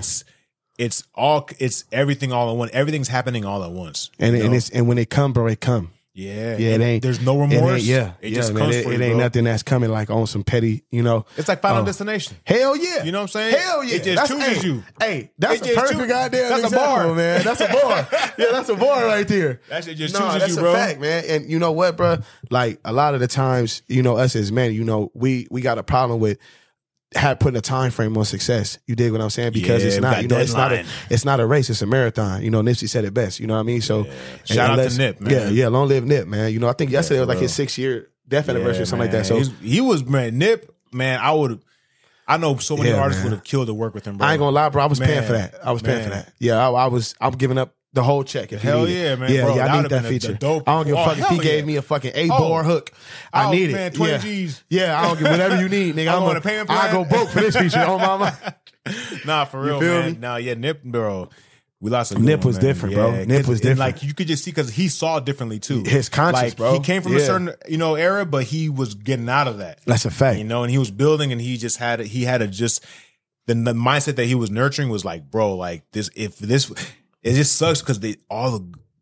It's everything all at once. Everything's happening all at once. And when it come, bro, it come. Yeah. It ain't. There's no remorse. It just comes man, for you, it ain't bro. nothing that's coming like on some petty, It's like Final Destination. Hell yeah. You know what I'm saying? Hell yeah. It just chooses you. Hey, that's a perfect goddamn That's example, a bar, man. That's a bar. Yeah, that's a bar right there. That shit just chooses you, That's bro. a fact, man. And you know what, bro? Like, a lot of the times, us as men, we got a problem with putting a time frame on success. You dig what I'm saying? Because it's not, it's not a race, it's a marathon. Nipsey said it best. You know what I mean? So shout out to Nip, man. Yeah, long live Nip, man. I think yesterday was like his 6-year death anniversary or something like that. So he was, man, Nip, man, I know so many artists would have killed to work with him, bro. I ain't gonna lie, bro. I was paying for that. Paying for that. Yeah, I'm giving up the whole check. If hell you need yeah, it. man. Yeah, bro, yeah, I need that feature. I don't give a fuck if he gave me a fucking 8-bar hook. I need man, it. 20 G's. Yeah, I don't give whatever you need, nigga. I'm on a payment plan. I go broke for this feature. On my mind. Nah, for real, feel man. me? Nah, yeah, Nip, bro. We lost a good Nip one, was man. different, bro. Yeah, Nip was different. Like, you could just see, because he saw differently too. His conscience, like, bro. He came from a certain, era, but he was getting out of that. That's a fact. And he was building, and he had to just, the mindset that he was nurturing was like, bro, like it just sucks because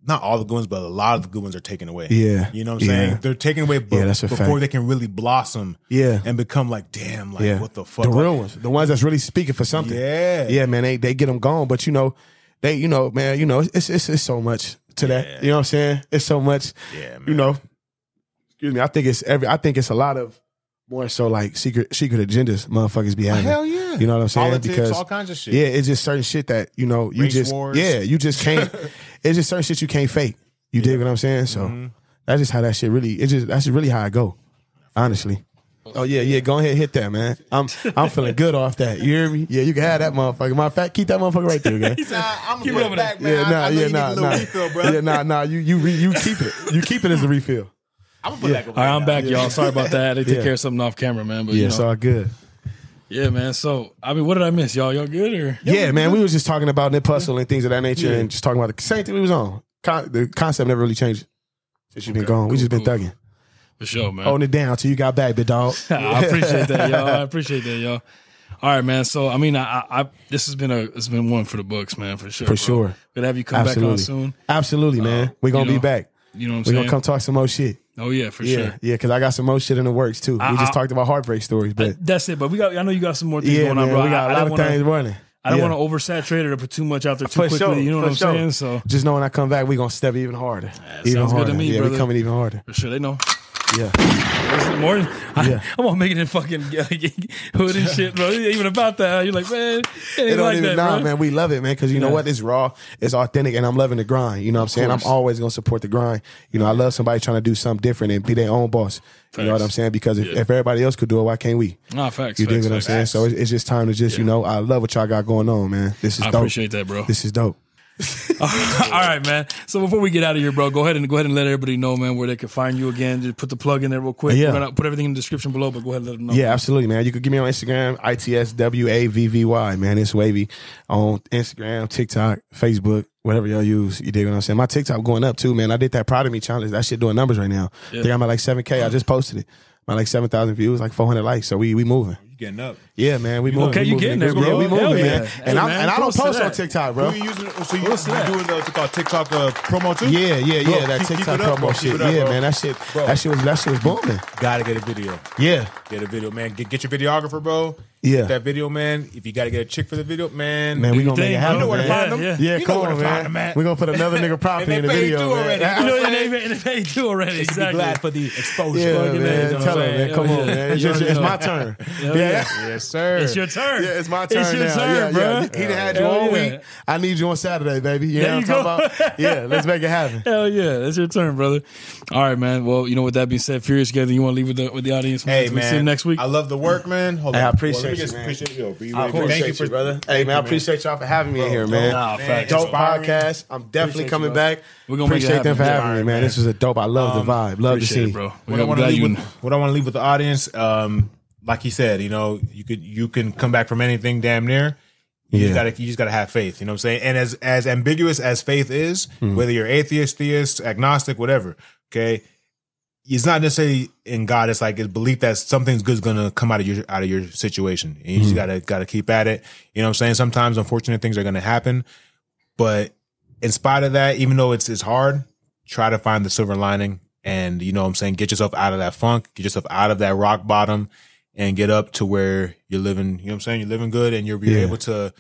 not all the good ones, but a lot of the good ones are taken away. Yeah. You know what I'm saying? They're taken away before they can really blossom. Yeah. And become like, damn, like, what the fuck? The real ones. The ones that's really speaking for something. Yeah. Yeah, man. They get them gone. But, man, it's so much to that. You know what I'm saying? It's so much. Yeah, man. Excuse me. I think it's a lot of more so like secret agendas motherfuckers be having. Hell yeah. You know what I'm saying? Politics, because all kinds of shit. Yeah, it's just certain shit that, you Race just wars. you just can't it's just certain shit you can't fake. You dig what I'm saying? So that's just how that shit really that's just really how I go. Honestly. Oh yeah, go ahead and hit that, man. I'm feeling good off that. You hear me? Yeah, you can have that motherfucker. Matter of fact, keep that motherfucker right there, man. I'm gonna put it back, man. Refill, bro. Yeah, you keep it. You keep it as a refill. I'm gonna put it back over. All right, I'm back, y'all. Sorry about that. I take care of something off camera, man. But it's all good. Yeah, man. So, I mean, what did I miss, y'all? Y'all good or? Yeah, man. We was just talking about Nip Hustle and things of that nature, and just talking about the same thing we was on. the concept never really changed since you've been gone. We just been thugging. For sure, man. Holding it down till you got back, big dog. I appreciate that, y'all. I appreciate that, y'all. All right, man. So, I mean, this has been one for the books, man, for sure. For sure. Good to have you come back on soon. Absolutely, man. We're going to be back. You know what I'm We're saying? going to come talk some more shit. Oh, yeah, for sure. Yeah, because I got some more shit in the works, too. We just talked about Heartbreak Stories, but... That's it, but I know you got some more things going on, bro. We got a lot of things running. I don't want to oversaturate it or put too much out there too quickly. Sure, you know what I'm saying? So just know when I come back, we're going to step even harder. Even sounds harder. Good to me, brother. We're coming even harder. For sure, they know. Yeah. More, I'm gonna make it in fucking hood and shit, bro. It ain't even about that. You're like, man, it ain't like that, bro. Man, we love it, man, because you know what? It's raw, it's authentic, and I'm loving the grind. You know what I'm saying? I'm always gonna support the grind. You know, I love somebody trying to do something different and be their own boss. Facts. You know what I'm saying? Because if everybody else could do it, why can't we? Nah, facts. You dig what I'm saying? So it's just time to just, you know, I love what y'all got going on, man. This is dope. I appreciate that, bro. This is dope. All right, man. So before we get out of here, bro, go ahead and let everybody know, man, where they can find you again. Just put the plug in there real quick. Yeah. We're gonna put everything in the description below, but go ahead and let them know. Yeah, absolutely, man. You can give me on Instagram, ITSWAVVY, man. It's Wavvy on Instagram, TikTok, Facebook, whatever y'all use. You dig what I'm saying? My TikTok going up too, man. I did that Proud of Me challenge. That shit doing numbers right now. Yeah. I think I'm at like 7K. I just posted it. I'm at like 7,000 views, like 400 likes. So we moving. Getting up. Yeah, man. We moving. Okay, you getting there, bro. Yeah, we moving, man. Yeah. And I don't post on TikTok, bro. Who you using? So you doing what's called TikTok promo too? Yeah. Bro, that TikTok promo shit. Up, yeah, bro. man. That shit was booming. Gotta get a video. Yeah. Get a video, man. Get your videographer, bro. Yeah. Get that video, man. If you gotta get a chick for the video, man. Man, we gonna make it happen. You know where to find them. Yeah, come on, man. We gonna put another nigga property in the video, man. You know they paid too already. Exactly. Be glad for the exposure. Yeah, man. Tell him, man. Come on, man. It's my turn. Yeah. Yes, sir. It's your turn. Yeah, it's my turn now. It's your turn, bro. He done had you all week. I need you on Saturday, baby. You know what I'm talking about? Yeah, let's make it happen. Hell yeah, that's your turn, brother. All right, man. Well, you know, with that being said, Furious Together, you want to leave with the audience? Hey, man. See you next week. I love the work, man. Hold on. I appreciate you, man. Appreciate you. Thank you, brother. Hey, man, I appreciate y'all for having me in here, man. Dope podcast. I'm definitely coming back. We're gonna appreciate them for having me, man. This was a dope. I love the vibe. Love to see, bro. What I want to leave with the audience, like he said, you know, you can come back from anything damn near. You just gotta have faith. You know what I'm saying? And as ambiguous as faith is, whether you're atheist, theist, agnostic, whatever, okay, it's not necessarily in God. It's like it's belief that something's good's gonna come out of your situation. And you just gotta keep at it. You know what I'm saying? Sometimes unfortunate things are gonna happen, but in spite of that, even though it's hard, try to find the silver lining. And you know what I'm saying? Get yourself out of that funk. Get yourself out of that rock bottom. And get up to where you're living, you know what I'm saying? You're living good and you're able to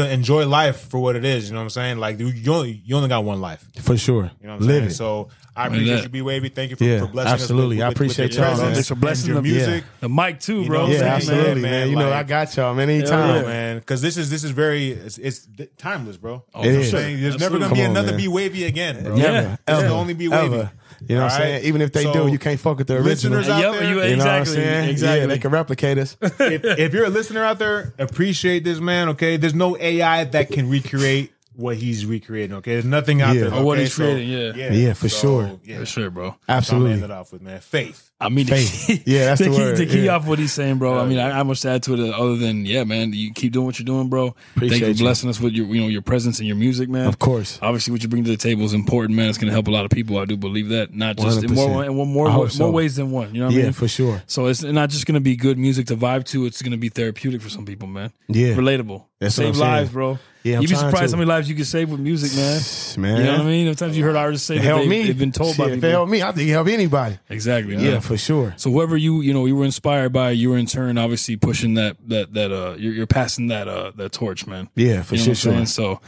enjoy life for what it is, you know what I'm saying? Like you only got one life. For sure. You know what I'm saying? So I appreciate you, B Wavy. Thank you for blessing absolutely. us. I appreciate y'all, man. Thanks for blessing your music. The mic too, bro. Yeah, absolutely, man. You know, I got y'all, man. Anytime. Man. Because this is very it's timeless, bro. Oh, it is. There's never gonna be another B Wavy again, bro. Yeah. There's the only B Wavy. You know what I'm saying? Even if they do, you can't fuck with the original. Listeners out there, you know what I'm saying? Exactly. Yeah, they can replicate us. If you're a listener out there, appreciate this man, okay? There's no AI that can recreate what he's recreating, okay? There's nothing out there. Or what he's creating, Yeah, for sure. Yeah. For sure, bro. Absolutely. End it off with, man. Faith. I mean, faith. Yeah, that's the word. To key off what he's saying, bro. I mean, I much to add to it other than, man, you keep doing what you're doing, bro. Appreciate Thank you for blessing us with your presence and your music, man. Of course. Obviously, what you bring to the table is important, man. It's going to help a lot of people. I do believe that. Not just in more ways than one. You know what I mean? Yeah, for sure. So it's not just going to be good music to vibe to. It's going to be therapeutic for some people, man. Yeah. Relatable. That's Save lives, bro. Yeah, you'd be surprised how many lives you can save with music, man. You know what I mean? Sometimes you heard artists say that they've been told by people. If it helped me, I think it helped anybody. Exactly. Yeah, for sure. So whoever you were inspired by, you were in turn obviously pushing that you're passing that torch, man. Yeah, for sure. So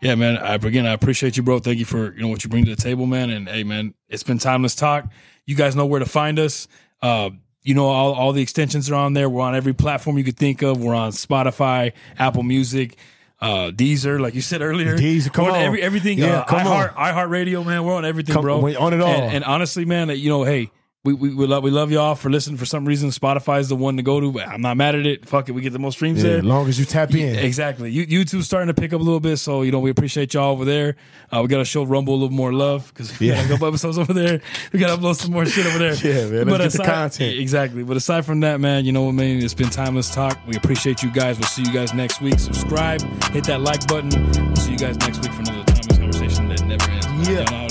yeah, man. I appreciate you, bro. Thank you for what you bring to the table, man. And hey, man, it's been Timeless Talk. You guys know where to find us. All the extensions are on there. We're on every platform you could think of. We're on Spotify, Apple Music, Deezer, like you said earlier. Deezer, come on. Everything. Yeah, iHeartRadio, man. We're on everything, bro. We're on it all. And honestly, man, hey, we love y'all for listening. For some reason, Spotify is the one to go to, but I'm not mad at it. Fuck it, we get the most streams there. As long as you tap in. Exactly. YouTube's starting to pick up a little bit, so we appreciate y'all over there. We got to show Rumble a little more love because we got a couple episodes over there. We got to upload some more shit over there. Yeah, man. Let's get the content. Exactly. But aside from that, man, you know what I mean? It's been Timeless Talk. We appreciate you guys. We'll see you guys next week. Subscribe, hit that like button. We'll see you guys next week for another Timeless Conversation that never ends. Yeah.